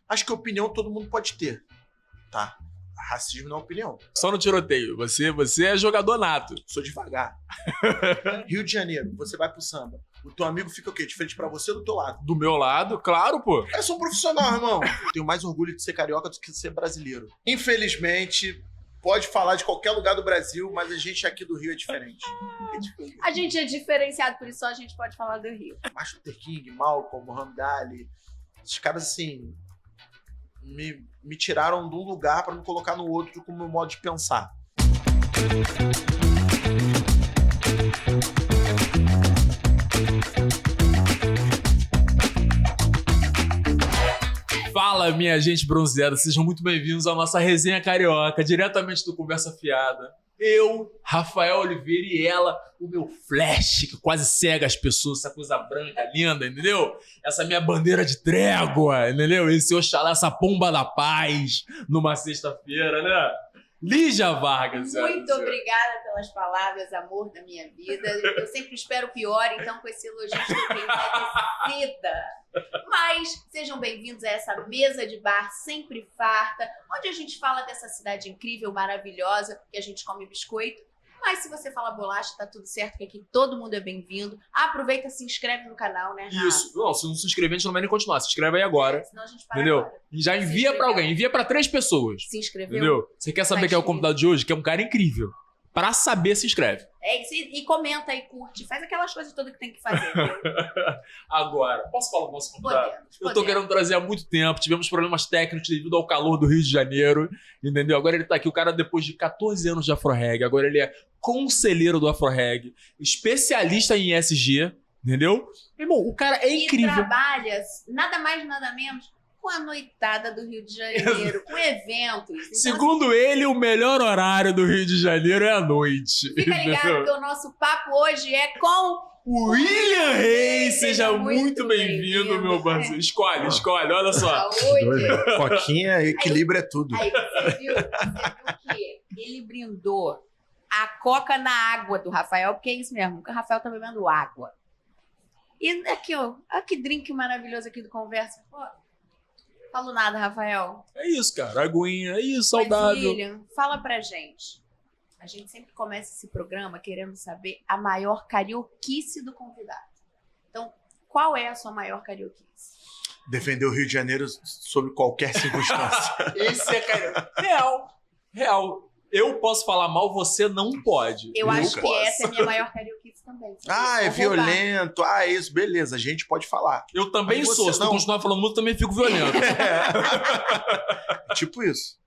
Acho que opinião todo mundo pode ter, tá? Racismo não é opinião. Só no tiroteio. Você é jogador nato. Sou devagar. Rio de Janeiro, você vai pro samba. O teu amigo fica o quê? De frente pra você ou do teu lado? Do meu lado, claro, pô. Eu sou um profissional, irmão. Tenho mais orgulho de ser carioca do que de ser brasileiro. Infelizmente, pode falar de qualquer lugar do Brasil, mas a gente aqui do Rio é diferente. A gente é diferenciado, por isso só a gente pode falar do Rio. Martin Luther King, Malcolm, Muhammad Ali. Esses caras, assim, me tiraram de um lugar pra me colocar no outro como meu modo de pensar. Fala, minha gente bronzeada. Sejam muito bem-vindos à nossa resenha carioca, diretamente do Conversa Fiada. Eu, Rafael Oliveira, e ela, o meu flash, que quase cega as pessoas, essa coisa branca, linda, entendeu? Essa minha bandeira de trégua, entendeu? Esse Oxalá, essa pomba da paz, numa sexta-feira, né? Lígia Vargas. Muito obrigada pelas palavras, amor da minha vida. Eu sempre espero o pior, então com esse elogio estou bem agradecida. Mas sejam bem-vindos a essa mesa de bar sempre farta, onde a gente fala dessa cidade incrível, maravilhosa, que a gente come biscoito. Mas se você fala bolacha, tá tudo certo, que aqui todo mundo é bem-vindo. Aproveita, se inscreve no canal, né, Rafa? Isso. Não, se não se inscrever, a gente não vai nem continuar. Se inscreve aí agora. Senão a gente para Entendeu? agora. E já envia pra alguém. Envia pra 3 pessoas. Se inscreveu? Entendeu? Você quer saber Vai quem é o inscrever. convidado de hoje? Que é um cara incrível. Pra saber, se inscreve. É isso, e comenta e curte. Faz aquelas coisas todas que tem que fazer. Agora, posso falar do nosso convidado? Podemos. Eu tô querendo trazer há muito tempo, tivemos problemas técnicos devido ao calor do Rio de Janeiro, entendeu? Agora ele tá aqui, o cara depois de 14 anos de Afro-Reg, agora ele é conselheiro do Afro-Reg, especialista em ESG, entendeu? Irmão, o cara é E incrível. trabalha nada mais, nada menos com a noitada do Rio de Janeiro, com eventos. Então, Segundo ele, o melhor horário do Rio de Janeiro é à noite. fica ligado entendeu? que o nosso papo hoje é com William Reis, seja Seja muito muito bem-vindo, bem-vindo. meu parceiro. Escolhe, olha só. Saúde. Coquinha, equilíbrio é tudo. Aí você viu que ele brindou a coca na água do Rafael, porque é isso mesmo, o Rafael tá bebendo água. E aqui, ó, olha que drink maravilhoso aqui do Conversa. Pô, falo nada, Rafael. É isso, cara. Aguinha, é isso, Mas, saudável. William, fala pra gente. A gente sempre começa esse programa querendo saber a maior carioquice do convidado. Então, qual é a sua maior carioquice? Defender o Rio de Janeiro sob qualquer circunstância. Esse é cara. Real. Eu posso falar mal, você não pode. Eu acho que posso. essa é a minha maior carioquice também. Ah, é Vou roubar. violento. Ah, isso, beleza. A gente pode falar. Eu também Mas você sou. Se tu não. continuar falando muito, eu também fico violento. Tipo isso.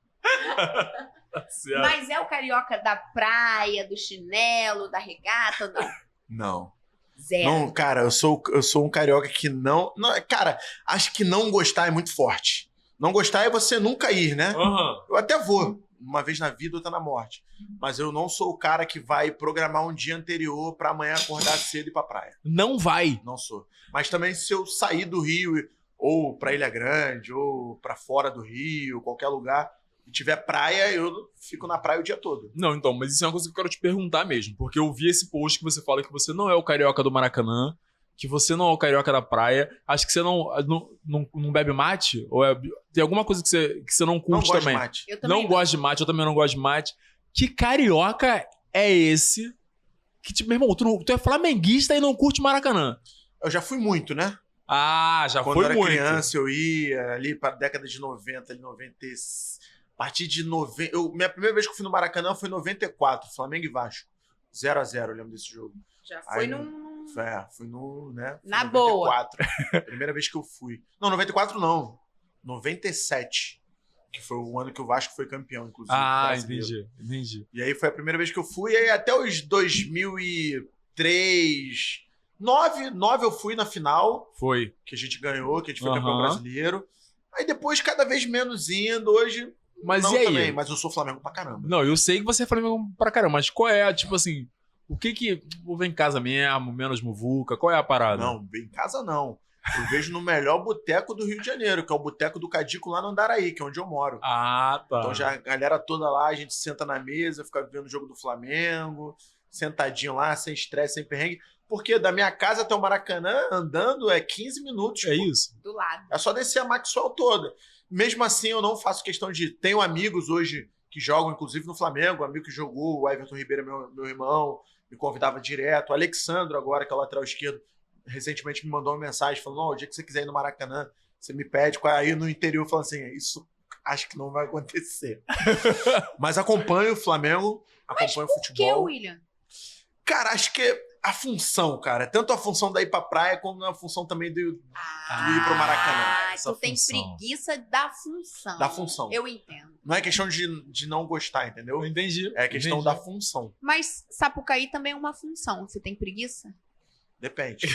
Tá certo. Mas é o carioca da praia, do chinelo, da regata ou não? Não. Zero. Não, cara, eu sou um carioca que não... Cara, acho que não gostar é muito forte. Não gostar é você nunca ir, né? Aham. Eu até vou. Uma vez na vida, outra na morte. Mas eu não sou o cara que vai programar um dia anterior pra amanhã acordar cedo e ir pra praia. Não vai. Não sou. Mas também se eu sair do Rio, ou pra Ilha Grande, ou pra fora do Rio, qualquer lugar, e tiver praia, eu fico na praia o dia todo. Não, então, mas isso é uma coisa que eu quero te perguntar mesmo. Porque eu vi esse post que você fala que você não é o carioca do Maracanã, que você não é o carioca da praia. Acho que você não bebe mate? Ou tem alguma coisa que você não Não curte gosto também? de mate. Eu também Não gosto de mate, eu também não gosto de mate. Que carioca é esse? Que, tipo, meu irmão, tu é flamenguista e não curte Maracanã. Eu já fui muito, né? Ah, já Quando foi eu era muito. criança, eu ia ali pra década de 90, ali 90. A partir de 90. Minha primeira vez que eu fui no Maracanã foi em 94, Flamengo e Vasco. 0x0, eu lembro desse jogo. Já foi Aí, num... Fui no, né? Fui Na 94. Primeira vez que eu fui. Não, 94 não. 97. Que foi o ano que o Vasco foi campeão, inclusive. Ah, brasileiro. entendi. E aí foi a primeira vez que eu fui. E aí até os 2003... 9 eu fui na final, Foi. que a gente ganhou, que a gente foi Aham. campeão brasileiro. Aí depois, cada vez menos indo. Hoje, Mas não e aí? também. Mas eu sou Flamengo pra caramba. Não, eu sei que você é Flamengo pra caramba, mas qual é, tipo assim, o que vou ver em casa mesmo, menos muvuca, qual é a parada? Não, em casa não. Eu vejo no melhor boteco do Rio de Janeiro, que é o Boteco do Cadico lá no Andaraí, que é onde eu moro. Ah, tá. Então já a galera toda lá, a gente senta na mesa, fica vendo o jogo do Flamengo, sentadinho lá, sem estresse, sem perrengue. Porque da minha casa até o Maracanã, andando, é 15 minutos. É pô. isso? Do lado. É só descer a Maxwell toda. mesmo assim, eu não faço questão de... Tenho amigos hoje que jogam, inclusive, no Flamengo. Um amigo que jogou, o Everton Ribeiro, meu irmão, me convidava direto. O Alexandro, agora, que é o lateral esquerdo, recentemente me mandou uma mensagem falando: o dia que você quiser ir no Maracanã, você me pede. Aí no interior, falando assim: isso acho que não vai acontecer. Mas acompanho o Flamengo, acompanho o futebol. Por que, William? Cara, acho que a função, cara. Tanto a função da ir pra praia, como a função também do ir pro Maracanã. Tu tem preguiça da função. Da função. Eu entendo. Não é questão de não gostar, entendeu? Eu entendi. É questão da função. Mas Sapucaí também é uma função. Você tem preguiça? Depende.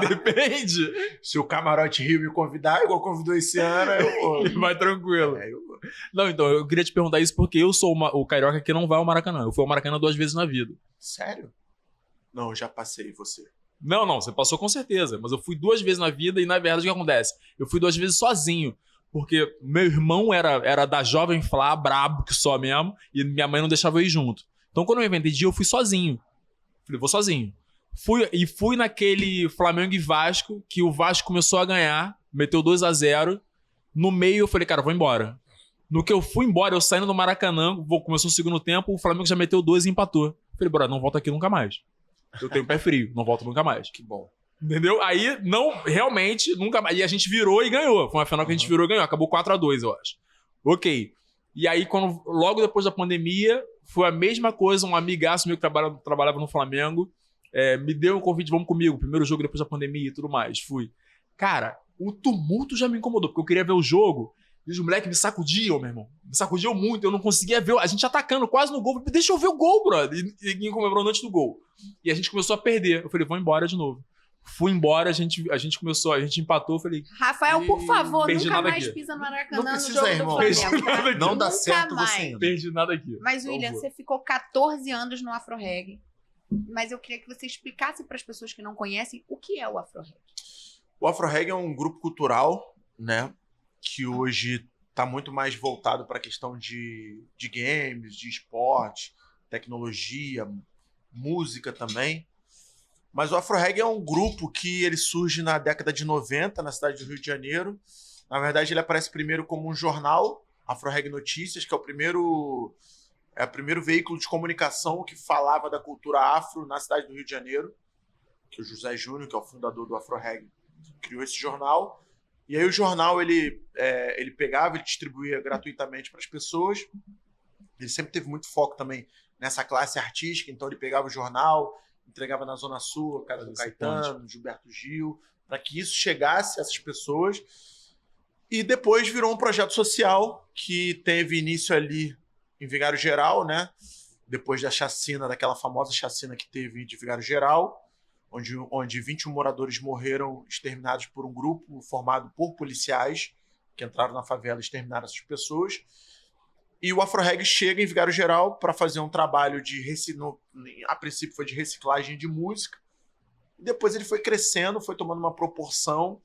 Depende. Se o Camarote Rio me convidar, igual convidou esse ano, eu vou. Vai tranquilo. Eu vou. Não, então, eu queria te perguntar isso porque eu sou o carioca que não vai ao Maracanã. Eu fui ao Maracanã 2 vezes na vida. Sério? Não, já passei você. Não, você passou com certeza. Mas eu fui 2 vezes na vida e, na verdade, o que acontece? Eu fui 2 vezes sozinho. Porque meu irmão era da Jovem Flá, brabo que só mesmo, e minha mãe não deixava eu ir junto. Então, quando eu inventei dia, eu fui sozinho. Falei, vou sozinho. Fui naquele Flamengo e Vasco, que o Vasco começou a ganhar, meteu 2-0. No meio, eu falei, cara, vou embora. No que eu fui embora, eu saindo do Maracanã, começou o segundo tempo, o Flamengo já meteu 2 e empatou. Falei, bora, não volto aqui nunca mais. Eu tenho pé frio, não volto nunca mais. Que bom. Entendeu? Aí, não, realmente, nunca mais. E a gente virou e ganhou. Foi uma final que a gente virou e ganhou. Acabou 4-2, eu acho. Ok. E aí, logo depois da pandemia, foi a mesma coisa. Um amigaço meu que trabalhava no Flamengo me deu um convite, vamos comigo. Primeiro jogo depois da pandemia e tudo mais. Fui. Cara, o tumulto já me incomodou, porque eu queria ver o jogo. E os moleques me sacudiam, meu irmão. Me sacudiam muito. Eu não conseguia ver. A gente atacando quase no gol. Deixa eu ver o gol, brother. E comemorando antes do gol. E a gente começou a perder. Eu falei, vou embora de novo. Fui embora, a gente empatou. Eu falei, Rafael, por favor, perdi nunca nada mais aqui. pisa no Maracanã Não no precisa, jogo irmão. do Flamengo. Tá? Não dá Nunca certo mais. você indo. perdi nada aqui. Mas, Então William, vou. você ficou 14 anos no Afro Reggae. Mas eu queria que você explicasse para as pessoas que não conhecem o que é o Afro Reggae. O Afro Reggae é um grupo cultural, né? Que hoje está muito mais voltado para a questão de games, de esporte, tecnologia, música também. Mas o Afro Reggae é um grupo que ele surge na década de 90, na cidade do Rio de Janeiro. Na verdade, ele aparece primeiro como um jornal, Afro Reggae Notícias, que é o primeiro veículo de comunicação que falava da cultura afro na cidade do Rio de Janeiro, que o José Júnior, que é o fundador do Afro Reggae, criou esse jornal. E aí o jornal ele pegava e distribuía gratuitamente para as pessoas. Ele sempre teve muito foco também nessa classe artística, então ele pegava o jornal, entregava na Zona Sul, a casa do Caetano, Gilberto Gil, para que isso chegasse a essas pessoas. E depois virou um projeto social que teve início ali em Vigário Geral, né? Depois da chacina, daquela famosa chacina que teve de Vigário Geral, onde 21 moradores morreram exterminados por um grupo formado por policiais que entraram na favela e exterminaram essas pessoas. E o Afro Reggae chega em Vigário Geral para fazer um trabalho a princípio foi de reciclagem de música, e depois ele foi crescendo, foi tomando uma proporção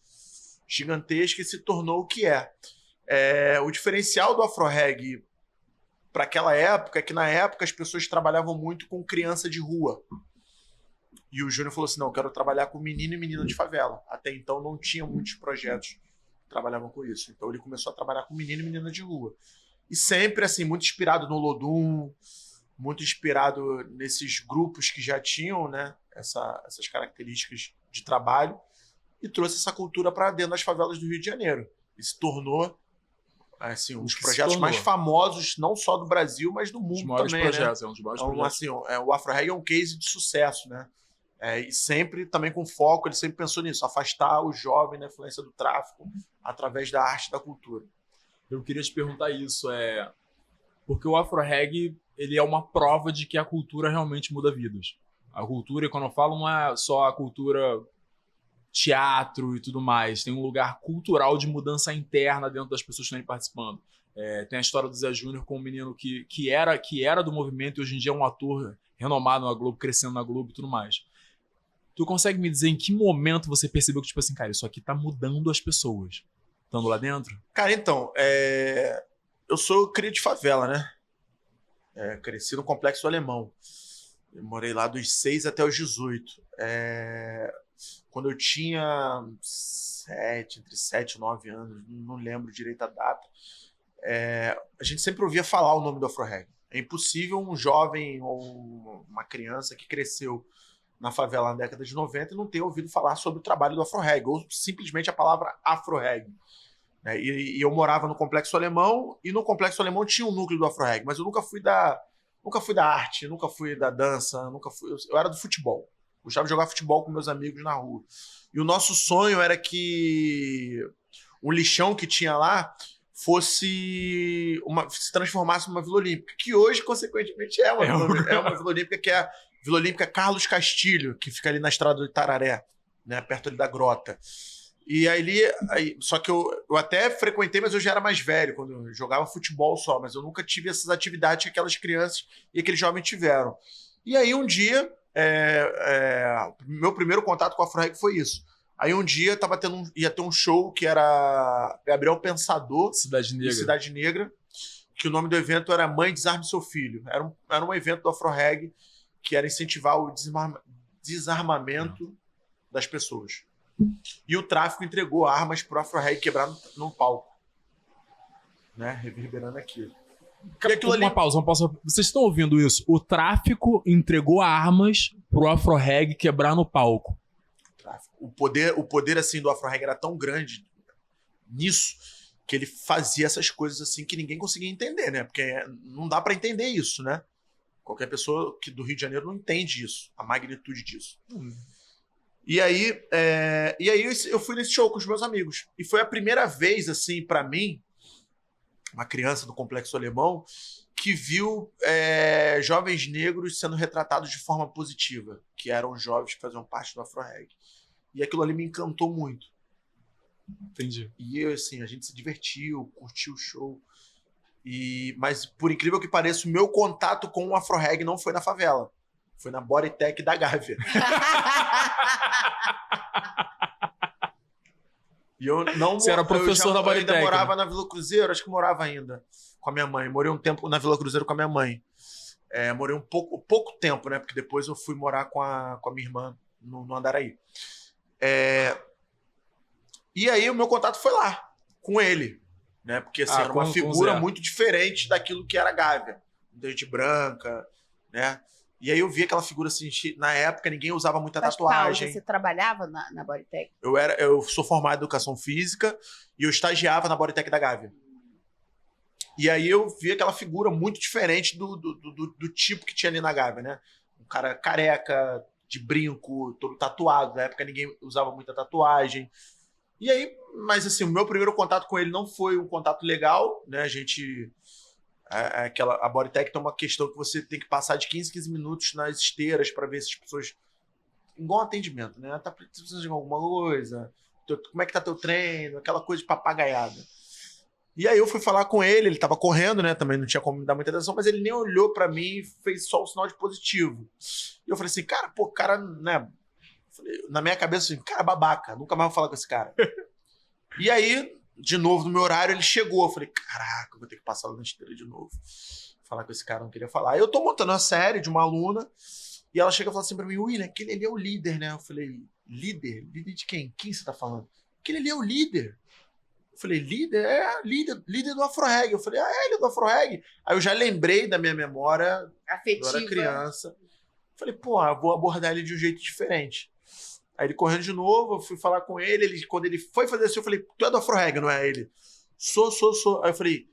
gigantesca e se tornou o que é. O diferencial do Afro Reggae para aquela época é que na época as pessoas trabalhavam muito com criança de rua. E o Júnior falou assim, não, eu quero trabalhar com menino e menina de favela. Até então não tinha muitos projetos que trabalhavam com isso. Então ele começou a trabalhar com menino e menina de rua. E sempre, assim, muito inspirado no Lodum, muito inspirado nesses grupos que já tinham, né, essas características de trabalho, e trouxe essa cultura para dentro das favelas do Rio de Janeiro. E se tornou assim, um dos projetos mais famosos, não só do Brasil, mas do mundo também. Projetos, né? É um dos maiores então, projetos. Assim, o Afro Reggae é um case de sucesso, né? E sempre também com foco, ele sempre pensou nisso, afastar o jovem da influência do tráfico através da arte e da cultura. Eu queria te perguntar isso, porque o Afro Reggae, ele é uma prova de que a cultura realmente muda vidas. A cultura, e quando eu falo, não é só a cultura teatro e tudo mais, tem um lugar cultural de mudança interna dentro das pessoas que estão participando. Tem a história do Zé Júnior com um menino que era do movimento e hoje em dia é um ator renomado na Globo, crescendo na Globo e tudo mais. Tu consegue me dizer em que momento você percebeu que, tipo assim, cara, isso aqui tá mudando as pessoas? Estando lá dentro? Cara, então, eu sou cria de favela, né? Cresci no Complexo Alemão. Eu morei lá dos 6 até os 18. quando eu tinha entre 7 e 9 anos, não lembro direito a data, a gente sempre ouvia falar o nome do Afro-Reggae. É impossível um jovem ou uma criança que cresceu na favela na década de 90 e não ter ouvido falar sobre o trabalho do Afro-Reggae, ou simplesmente a palavra Afro-Reggae. Né? E eu morava no Complexo Alemão, e no Complexo Alemão tinha um núcleo do Afro-Reggae, mas eu nunca fui da arte, nunca fui da dança, eu era do futebol. Gostava de jogar futebol com meus amigos na rua. E o nosso sonho era que o lixão que tinha lá se transformasse numa Vila Olímpica, que hoje, consequentemente, é uma Vila Olímpica, que é a Vila Olímpica Carlos Castilho, que fica ali na estrada do Itararé, né, perto ali da Grota. E só que eu até frequentei, mas eu já era mais velho, quando eu jogava futebol só, mas eu nunca tive essas atividades que aquelas crianças e aqueles jovens tiveram. E aí um dia, meu primeiro contato com a Afro-Reggae foi isso. Aí um dia ia ter um show que era Gabriel Pensador, Cidade Negra, que o nome do evento era Mãe Desarme Seu Filho. Era um evento do Afro-Reggae que era incentivar o desarmamento das pessoas. E o tráfico entregou armas pro Afro-Reggae quebrar no palco. Né? Reverberando aquilo. Uma pausa. Vocês estão ouvindo isso? O tráfico entregou armas pro Afro-Reggae quebrar no palco. O poder assim, do Afro-Reggae era tão grande nisso que ele fazia essas coisas assim que ninguém conseguia entender, né? Porque não dá para entender isso, né? Qualquer pessoa do Rio de Janeiro não entende isso, a magnitude disso. E aí eu fui nesse show com os meus amigos. E foi a primeira vez, assim, para mim, uma criança do Complexo Alemão, que viu jovens negros sendo retratados de forma positiva, que eram jovens que faziam parte do Afro-Reggae. E aquilo ali me encantou muito. Entendi. E assim, a gente se divertiu, curtiu o show. Mas, por incrível que pareça, o meu contato com o Afro-Reggae não foi na favela. Foi na Bodytech da Gávea. E eu não Você era professor da Bodytech. Eu ainda morava na Vila Cruzeiro, acho que morava ainda com a minha mãe. Morei um tempo na Vila Cruzeiro com a minha mãe. Morei pouco tempo, né? Porque depois eu fui morar com a minha irmã no Andaraí. E aí o meu contato foi lá, com ele. Né? Porque assim, era uma figura muito diferente daquilo que era a Gávea. Muita gente branca, né? E aí eu vi aquela figura assim, na época ninguém usava muita tatuagem. Você trabalhava na Bodytech? Eu sou formado em Educação Física e eu estagiava na Bodytech da Gávea. E aí eu vi aquela figura muito diferente do tipo que tinha ali na Gávea, né? Um cara careca, de brinco, todo tatuado. Na época ninguém usava muita tatuagem. E aí, mas assim, o meu primeiro contato com ele não foi um contato legal, né? A Bodytech tem uma questão que você tem que passar de 15 minutos nas esteiras para ver se as pessoas... Igual um atendimento, né? Tá precisando de alguma coisa? Como é que tá teu treino? Aquela coisa de papagaiada. E aí eu fui falar com ele tava correndo, né? Também não tinha como me dar muita atenção, mas ele nem olhou para mim e fez só o sinal de positivo. E eu falei assim, cara, né? Na minha cabeça, assim, cara, babaca, nunca mais vou falar com esse cara. E aí, de novo, no meu horário, ele chegou. Eu falei, caraca, eu vou ter que passar lá na esteira de novo. Falar com esse cara, não queria falar. Aí eu tô montando uma série de uma aluna, e ela chega e fala assim pra mim, William, aquele ali é o líder, né? Eu falei, líder? Líder de quem? Quem você tá falando? Aquele ali é o líder. Eu falei, líder? Líder do Afro-Reggae. Eu falei, ele é do Afro-Reggae? Aí eu já lembrei da minha memória, afetiva. Eu era criança. Eu falei, eu vou abordar ele de um jeito diferente. Aí ele correndo de novo, eu fui falar com ele, quando ele foi fazer assim, eu falei, tu é do Afro-Reggae, não é ele? Sou. Aí eu falei,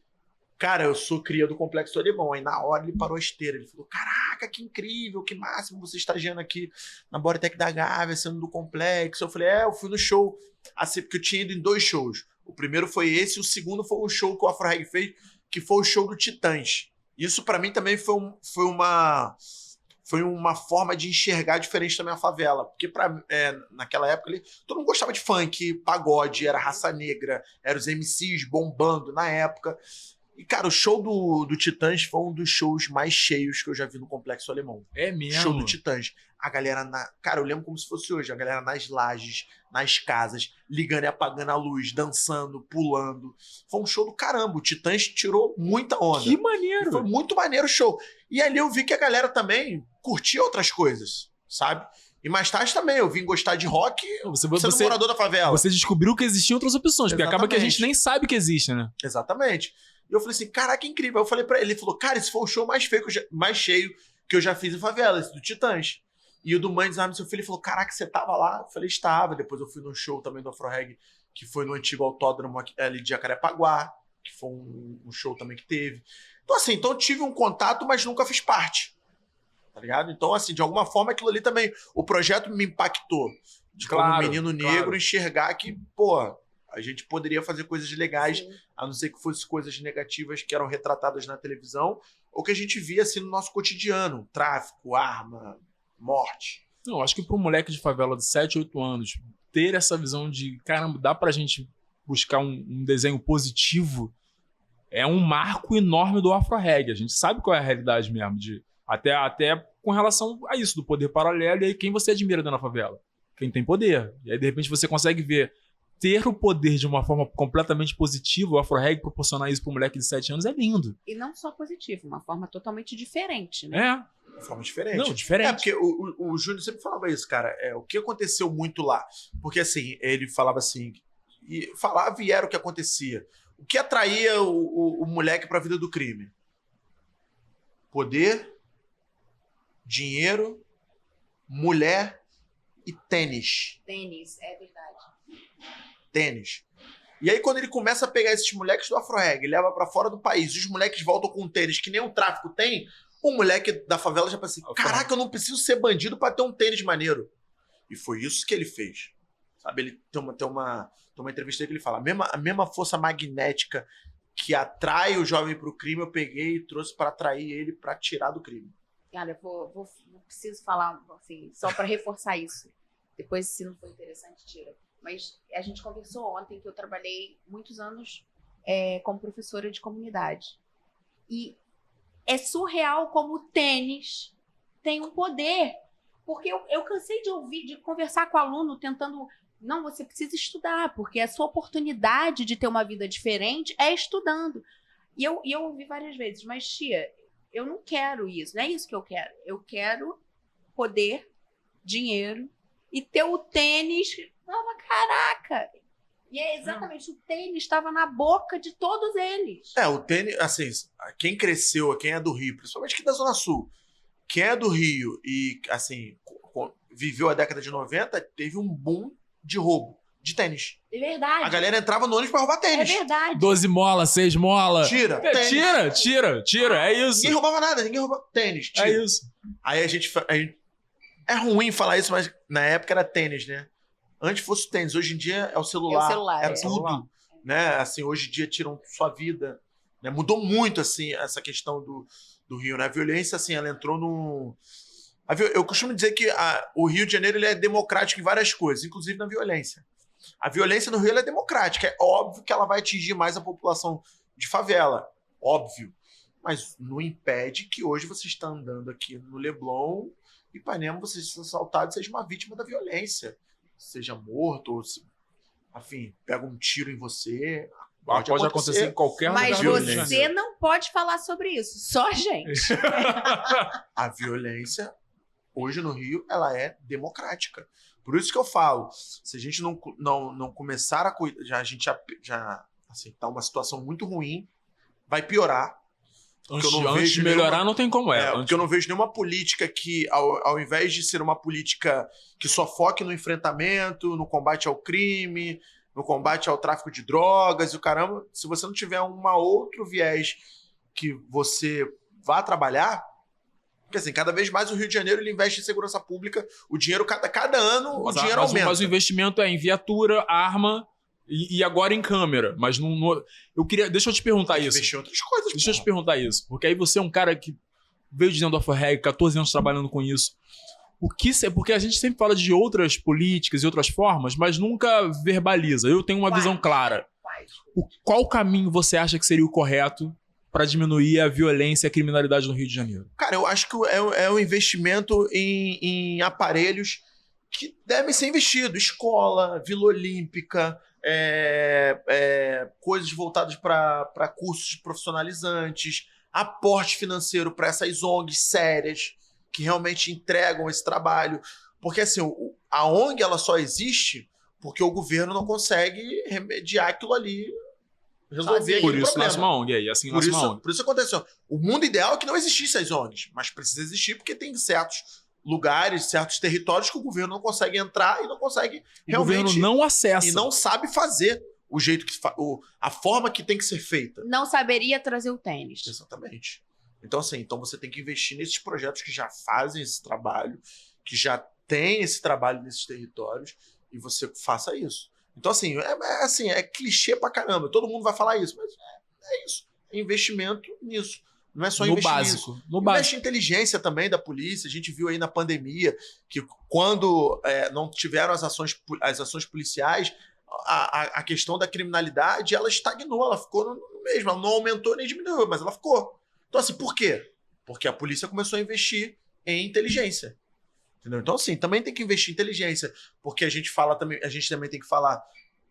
cara, eu sou cria do Complexo Alemão. Aí na hora ele parou a esteira, ele falou, caraca, que incrível, que máximo você estagiando aqui na Bodytech da Gávea, sendo do Complexo. Eu falei, eu fui no show, assim, porque eu tinha ido em 2 shows. O primeiro foi esse, o segundo foi o show que o Afro-Reggae fez, que foi o show do Titãs. Isso pra mim também foi uma forma de enxergar diferente da minha favela. Porque naquela época ali, todo mundo gostava de funk, pagode, era raça negra, eram os MCs bombando na época. E, cara, o show do Titãs foi um dos shows mais cheios que eu já vi no Complexo Alemão. É mesmo? Show do Titãs. A galera, cara, eu lembro como se fosse hoje, a galera nas lajes, nas casas, ligando e apagando a luz, dançando, pulando. Foi um show do caramba. O Titãs tirou muita onda. Que maneiro! E foi muito maneiro o show. E ali eu vi que a galera também curtia outras coisas, sabe? E mais tarde também, eu vim gostar de rock sendo Você, morador da favela. você descobriu que existiam outras opções, porque acaba que a gente nem sabe que existe, né? Exatamente. E eu falei assim, caraca, incrível. Aí eu falei pra ele, ele falou, cara, esse foi o show mais cheio que eu já fiz em favela, esse do Titãs. E o do Mãe Desarme Seu Filho, ele falou, caraca, você tava lá? Eu falei, estava. Depois eu fui num show também do Afro Reggae, que foi no antigo autódromo ali de Jacarepaguá, que foi um show também que teve. Então assim, eu tive um contato, mas nunca fiz parte. Tá ligado? Então assim, de alguma forma aquilo ali também, o projeto me impactou. De como um menino negro enxergar que, pô, a gente poderia fazer coisas legais, sim, a não ser que fossem coisas negativas que eram retratadas na televisão, ou que a gente via assim no nosso cotidiano, tráfico, arma, morte. Não, acho que para um moleque de favela de 7, 8 anos ter essa visão de, caramba, dá pra gente buscar um desenho positivo, é um marco enorme do Afro Reggae. A gente sabe qual é a realidade mesmo, até com relação a isso, do poder paralelo, e aí quem você admira dentro da favela? Quem tem poder. E aí, de repente, você consegue ver ter o poder de uma forma completamente positiva, o Afro Reggae proporcionar isso para um moleque de 7 anos é lindo. E não só positivo, uma forma totalmente diferente, né? Uma forma diferente. Não, diferente. Porque o Júnior sempre falava isso, cara. O que aconteceu muito lá? Porque assim, ele falava assim, e falava e era o que acontecia. O que atraía o moleque para a vida do crime? Poder, dinheiro, mulher e tênis. Tênis, é verdade. Tênis. E aí, quando ele começa a pegar esses moleques do Afro Reggae, leva pra fora do país, e os moleques voltam com um tênis que nem o tráfico tem, o moleque da favela já pensa assim, caraca, eu não preciso ser bandido pra ter um tênis maneiro. E foi isso que ele fez. Sabe, ele tem uma entrevista que ele fala, a mesma força magnética que atrai o jovem pro crime, eu peguei e trouxe pra atrair ele pra tirar do crime. Olha, eu preciso falar, assim, só pra reforçar isso. Depois, se não for interessante, tira. Mas a gente conversou ontem que eu trabalhei muitos anos como professora de comunidade. E é surreal como o tênis tem um poder. Porque eu cansei de conversar com o aluno tentando... Não, você precisa estudar, porque a sua oportunidade de ter uma vida diferente é estudando. E eu ouvi várias vezes, mas tia, eu não quero isso, não é isso que eu quero. Eu quero poder, dinheiro e ter o tênis... Caraca! E é exatamente, o tênis estava na boca de todos eles. O tênis, assim, quem cresceu, quem é do Rio, principalmente aqui da Zona Sul, quem é do Rio e, assim, viveu a década de 90, teve um boom de roubo de tênis. É verdade. A galera entrava no ônibus pra roubar tênis. É verdade. 12 mola, 6 mola. Tira, é isso. Ninguém roubava nada, ninguém roubava tênis. Tira. É isso. Aí a gente... É ruim falar isso, mas na época era tênis, né? Antes fosse o tênis, hoje em dia é o celular. É tudo. Né? Assim, hoje em dia tiram sua vida. Né? Mudou muito, assim, essa questão do Rio, né? A violência, assim, ela entrou no... Eu costumo dizer que o Rio de Janeiro ele é democrático em várias coisas, inclusive na violência. A violência no Rio ela é democrática. É óbvio que ela vai atingir mais a população de favela. Óbvio. Mas não impede que hoje você está andando aqui no Leblon, Ipanema, você seja assaltado, seja uma vítima da violência. Seja morto, ou enfim, pega um tiro em você. Pode acontecer em qualquer lugar. Mas você não pode falar sobre isso, só a gente. A violência, hoje no Rio, ela é democrática. Por isso que eu falo, se a gente não começar a cuidar, a gente já assim, tá uma situação muito ruim, vai piorar. Antes de melhorar, não tem como porque eu não vejo nenhuma política que, ao invés de ser uma política que só foque no enfrentamento, no combate ao crime, no combate ao tráfico de drogas e o caramba, se você não tiver outro viés que você vá trabalhar, porque assim, cada vez mais o Rio de Janeiro ele investe em segurança pública, o dinheiro, cada ano, o dinheiro aumenta. Mas o investimento é em viatura, arma... E agora em câmera, mas não... Deixa eu te perguntar isso. Investir em outras coisas. Deixa eu te perguntar isso. Porque aí você é um cara que veio dizendo do Afro Reggae, 14 anos trabalhando com isso. Porque a gente sempre fala de outras políticas e outras formas, mas nunca verbaliza. Eu tenho uma visão clara. Qual caminho você acha que seria o correto para diminuir a violência e a criminalidade no Rio de Janeiro? Cara, eu acho que é um investimento em aparelhos que devem ser investidos. Escola, Vila Olímpica... coisas voltadas para cursos profissionalizantes, aporte financeiro para essas ONGs sérias que realmente entregam esse trabalho. Porque assim, a ONG ela só existe porque o governo não consegue remediar aquilo ali, resolver aquele Por isso problema. nasce uma ONG aí, assim Por nasce uma isso, ONG. por isso aconteceu. O mundo ideal é que não existisse as ONGs, mas precisa existir porque tem certos lugares, certos territórios que o governo não consegue entrar e não consegue O realmente... governo não acessa. E não sabe fazer o jeito que... a forma que tem que ser feita. Não saberia trazer o tênis. Exatamente. Então, assim, você tem que investir nesses projetos que já fazem esse trabalho, que já tem esse trabalho nesses territórios, e você faça isso. Então, assim, é clichê pra caramba. Todo mundo vai falar isso, mas é isso. É investimento nisso. Não é só no investir básico. nisso. No Investe básico. em inteligência também da polícia. A gente viu aí na pandemia que quando não tiveram as ações policiais, a questão da criminalidade, ela estagnou, ela ficou no mesmo. Ela não aumentou nem diminuiu, mas ela ficou. Então, assim, por quê? Porque a polícia começou a investir em inteligência. Entendeu? Então, assim, também tem que investir em inteligência. Porque a gente também tem que falar,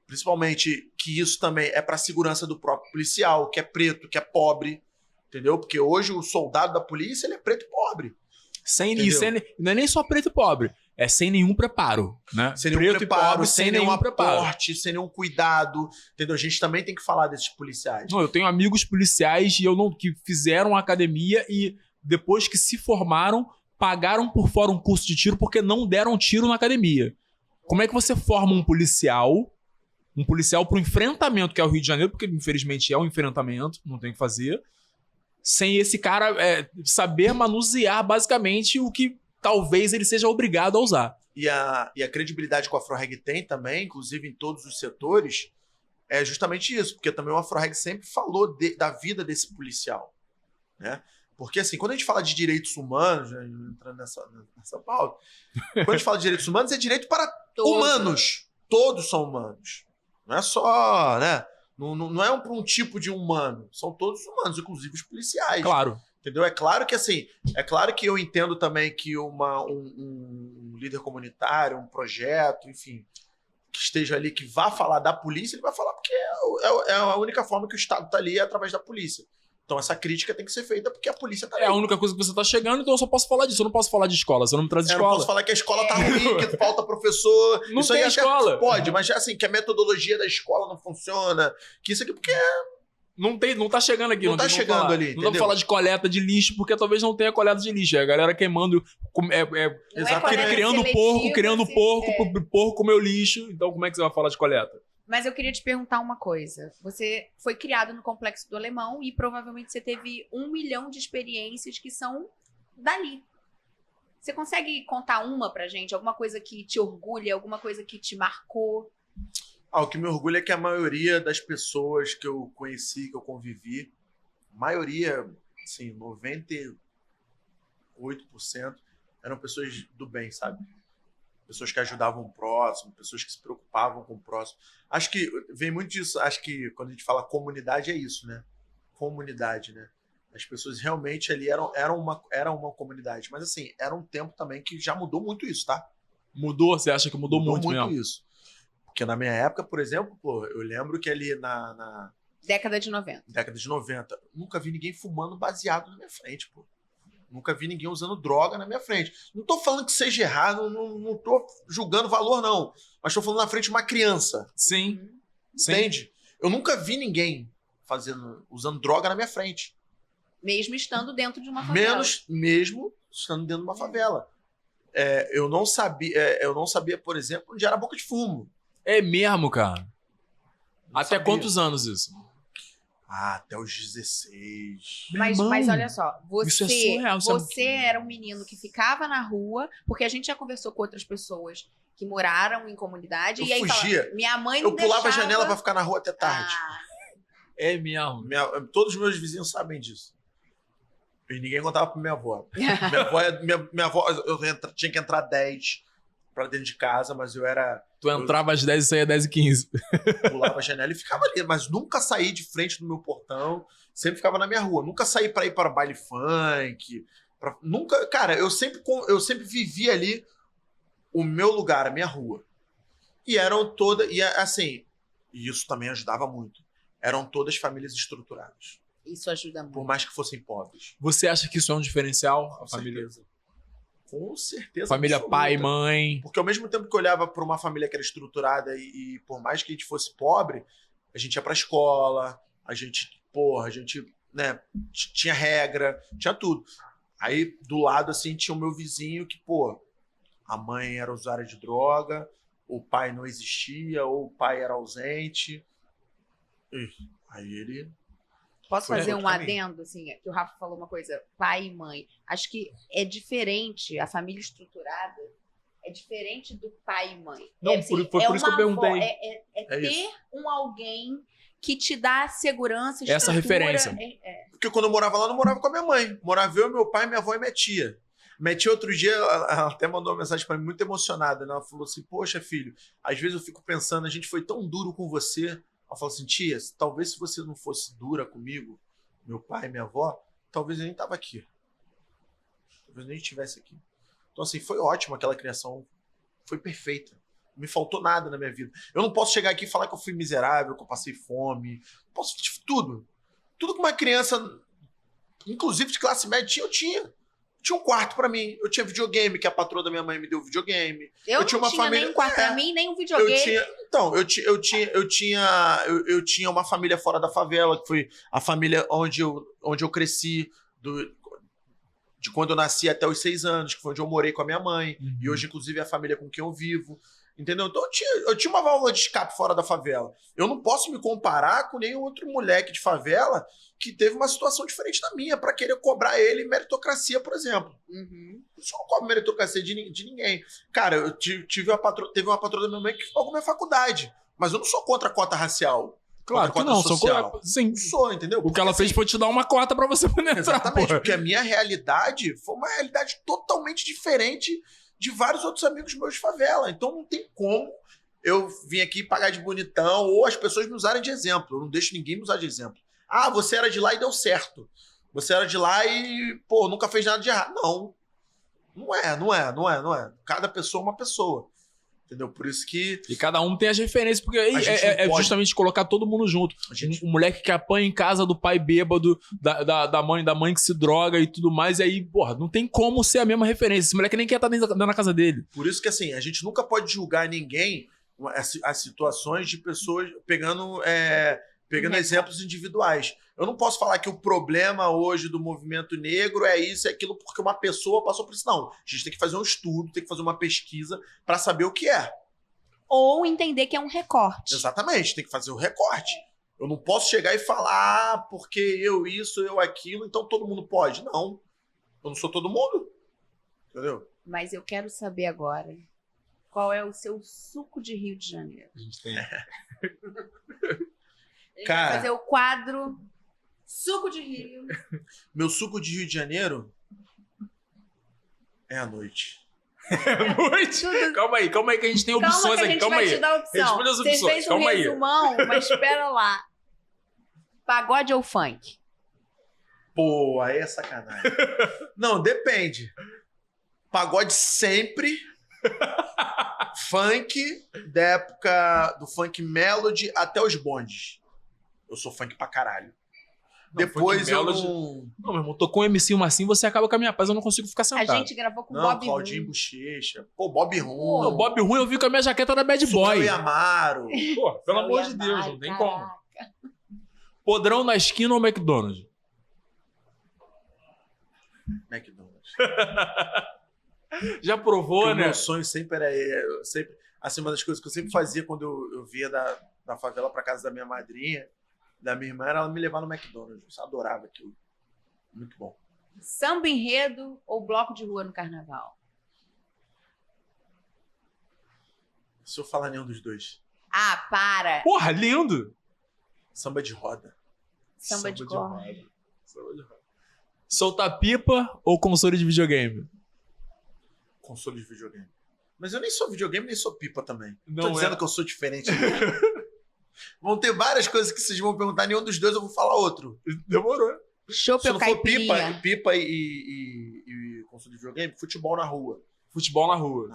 principalmente, que isso também é para a segurança do próprio policial, que é preto, que é pobre. Entendeu? Porque hoje o soldado da polícia, ele é preto e pobre. Não é nem só preto e pobre. É sem nenhum preparo, né? Sem nenhum preto preparo, e pobre, sem nenhum preparo. aporte, sem nenhum cuidado. Entendeu? A gente também tem que falar desses policiais. Não, eu tenho amigos policiais que fizeram academia e depois que se formaram, pagaram por fora um curso de tiro porque não deram tiro na academia. Como é que você forma um policial pro enfrentamento, que é o Rio de Janeiro, porque infelizmente é um enfrentamento, não tem o que fazer, sem esse cara saber manusear basicamente o que talvez ele seja obrigado a usar. E a credibilidade que o AfroReg tem também, inclusive em todos os setores, é justamente isso. Porque também o AfroReg sempre falou da vida desse policial. Né? Porque, assim, quando a gente fala de direitos humanos, né, entrando nessa pauta, quando a gente fala de direitos humanos, é direito para humanos. Todos são humanos. Não é só, né? Não é para um tipo de humano. São todos humanos, inclusive os policiais. Claro. Entendeu? É claro que, assim, eu entendo também que um líder comunitário, um projeto, enfim, que esteja ali, que vá falar da polícia, ele vai falar porque é a única forma que o Estado está ali é através da polícia. Então essa crítica tem que ser feita porque a polícia tá ali. É a única coisa que você tá chegando, então eu só posso falar disso. Eu não posso falar de escola, você não me traz escola. Eu não posso falar que a escola tá ruim, que falta professor. Não isso tem aí escola. Pode, mas assim, que a metodologia da escola não funciona, que isso aqui porque... Não tá chegando aqui. Não tá chegando falar. ali, Não dá entendeu? pra falar de coleta de lixo, porque talvez não tenha coleta de lixo. É a galera queimando, Exatamente. criando porco pro porco comer o lixo. Então como é que você vai falar de coleta? Mas eu queria te perguntar uma coisa. Você foi criado no Complexo do Alemão e provavelmente você teve 1 milhão de experiências que são dali. Você consegue contar uma pra gente? Alguma coisa que te orgulha? Alguma coisa que te marcou? O que me orgulha é que a maioria das pessoas que eu conheci, que eu convivi, a maioria, assim, 98% eram pessoas do bem, sabe? Pessoas que ajudavam o próximo, pessoas que se preocupavam com o próximo. Acho que vem muito disso. Acho que quando a gente fala comunidade é isso, né? Comunidade, né? As pessoas realmente ali eram uma comunidade. Mas assim, era um tempo também que já mudou muito isso, tá? Mudou? Você acha que mudou muito mesmo? Isso. Porque na minha época, por exemplo, eu lembro que ali na Década de 90. década de 90, nunca vi ninguém fumando baseado na minha frente, pô. Nunca vi ninguém usando droga na minha frente. Não tô falando que seja errado, não tô julgando valor, não. Mas tô falando na frente de uma criança. Sim. Entende? Eu nunca vi ninguém usando droga na minha frente. Mesmo estando dentro de uma favela. Mesmo estando dentro de uma favela. Eu não sabia, por exemplo, onde era a boca de fumo. É mesmo, cara? Não Até sabia. quantos anos isso? Até os 16. Mas olha só, Isso é surreal, você era um menino que ficava na rua, porque a gente já conversou com outras pessoas que moraram em comunidade. Eu e aí fugia. Fala, minha mãe não Eu pulava deixava... a janela pra ficar na rua até tarde. É mesmo. Todos os meus vizinhos sabem disso. E ninguém contava pra minha avó. Minha avó, tinha que entrar 10 pra dentro de casa, mas eu era... Tu entrava às 10 e saía às 10h15. Pulava a janela e ficava ali, mas nunca saí de frente do meu portão, sempre ficava na minha rua. Nunca saí pra ir para baile funk. Nunca, cara, eu sempre vivi ali o meu lugar, a minha rua. E eram todas, e assim, e isso também ajudava muito. Eram todas famílias estruturadas. Isso ajuda muito. Por mais que fossem pobres. Você acha que isso é um diferencial? Com A família? certeza. Com certeza. Família absoluta. pai, mãe. Porque ao mesmo tempo que eu olhava para uma família que era estruturada e por mais que a gente fosse pobre, a gente ia pra escola, a gente, né, tinha regra, tinha tudo. Aí, do lado, assim, tinha o meu vizinho que, a mãe era usuária de droga, o pai não existia, ou o pai era ausente. Aí ele... Posso Foi fazer outro um caminho. adendo, assim, que o Rafa falou uma coisa, pai e mãe. Acho que é diferente, a família estruturada é diferente do pai e mãe. Não, assim, foi por isso que eu perguntei. É É ter isso. um alguém que te dá segurança, estrutura. Essa referência. Porque quando eu morava lá, eu não morava com a minha mãe. Morava eu, meu pai, minha avó e minha tia. Minha tia, outro dia, ela até mandou uma mensagem pra mim muito emocionada, né? Ela falou assim, poxa, filho, às vezes eu fico pensando, a gente foi tão duro com você. Ela falou assim, tia, talvez se você não fosse dura comigo, meu pai e minha avó, talvez eu nem tava aqui. Talvez eu nem estivesse aqui. Então, assim, foi ótimo aquela criação. Foi perfeita. Não me faltou nada na minha vida. Eu não posso chegar aqui e falar que eu fui miserável, que eu passei fome. Não posso, tudo. Tudo que uma criança, inclusive de classe média, eu tinha. Tinha um quarto pra mim. Eu tinha videogame, que a patroa da minha mãe me deu videogame. Eu tinha não uma tinha família... nem um quarto pra mim, nem um videogame. Eu tinha uma família fora da favela, que foi a família onde eu cresci, de quando eu nasci até os 6 anos, que foi onde eu morei com a minha mãe. E hoje, inclusive, é a família com quem eu vivo. Entendeu? Então eu tinha uma válvula de escape fora da favela. Eu não posso me comparar com nenhum outro moleque de favela que teve uma situação diferente da minha para querer cobrar ele meritocracia, por exemplo. Uhum. Eu só não cobro meritocracia de ninguém. Cara, eu teve uma patroa da minha mãe que pagou minha faculdade. Mas eu não sou contra a cota racial. Claro que Contra a não, cota social. sim. Não sou, entendeu? O que ela fez foi te dar uma cota pra você poder entrar. Exatamente, porra. porque a minha realidade foi uma realidade totalmente diferente de vários outros amigos meus de favela. Então não tem como eu vir aqui pagar de bonitão ou as pessoas me usarem de exemplo. Eu não deixo ninguém me usar de exemplo. Ah, você era de lá e deu certo. Você era de lá e, nunca fez nada de errado. Não. Não é. Cada pessoa é uma pessoa. Entendeu? Por isso que... E cada um tem as referências, porque A gente é não pode- justamente colocar todo mundo junto. A gente- Um moleque que apanha em casa do pai bêbado, da mãe que se droga e tudo mais, e aí, não tem como ser a mesma referência. Esse moleque nem quer estar dentro da casa dele. Por isso que, assim, a gente nunca pode julgar ninguém as situações de pessoas pegando exemplos individuais. Eu não posso falar que o problema hoje do movimento negro é isso e aquilo porque uma pessoa passou por isso. Não. A gente tem que fazer um estudo, tem que fazer uma pesquisa para saber o que é. Ou entender que é um recorte. Exatamente, tem que fazer o recorte. Eu não posso chegar e falar porque eu isso, eu aquilo, então todo mundo pode. Não. Eu não sou todo mundo. Entendeu? Mas eu quero saber agora qual é o seu suco de Rio de Janeiro. A gente tem. A gente Cara. vai fazer o quadro Suco de Rio. Meu suco de Rio de Janeiro é a noite. Noite. Calma aí que a gente tem opções Calma que a aqui. gente Calma vai aí. te dar opção. Responde as Você opções, fez um calma aí. resumão, mas espera lá. Pagode ou funk? Pô, aí é sacanagem. Não, depende. Pagode sempre. Funk, da época do funk melody até os bondes. Eu sou funk pra caralho. Não, Depois funk eu melody- não... Não, meu irmão, tocou um MC uma assim, você acaba com a minha paz, eu não consigo ficar A sentado. gente gravou com o Não, Bob Claudinho Rum. Bochecha. Pô, Bob Rum. O Bob Ruim eu vi com a minha jaqueta da Bad Boy. Suel e Amaro. Pô, pelo amor de Deus, não tem como. Podrão na esquina ou McDonald's? McDonald's. Já provou, Porque o né? meu sonho sempre era... Assim, uma das coisas que eu sempre fazia quando eu via da favela pra casa da minha madrinha, da minha irmã, era ela me levar no McDonald's. Eu adorava aquilo. Muito bom. Samba enredo ou bloco de rua no carnaval? Se eu falar nenhum dos dois. Ah, para! Porra, lindo! Samba de roda. Samba de corda. Samba de roda. Soltar pipa ou console de videogame? Console de videogame. Mas eu nem sou videogame, nem sou pipa também. Não Tô é. dizendo que eu sou diferente. Vão ter várias coisas que vocês vão perguntar, nenhum dos dois eu vou falar outro. Demorou. Chopp Se ou não for caipirinha? pipa e console de videogame, futebol na rua. Futebol na rua.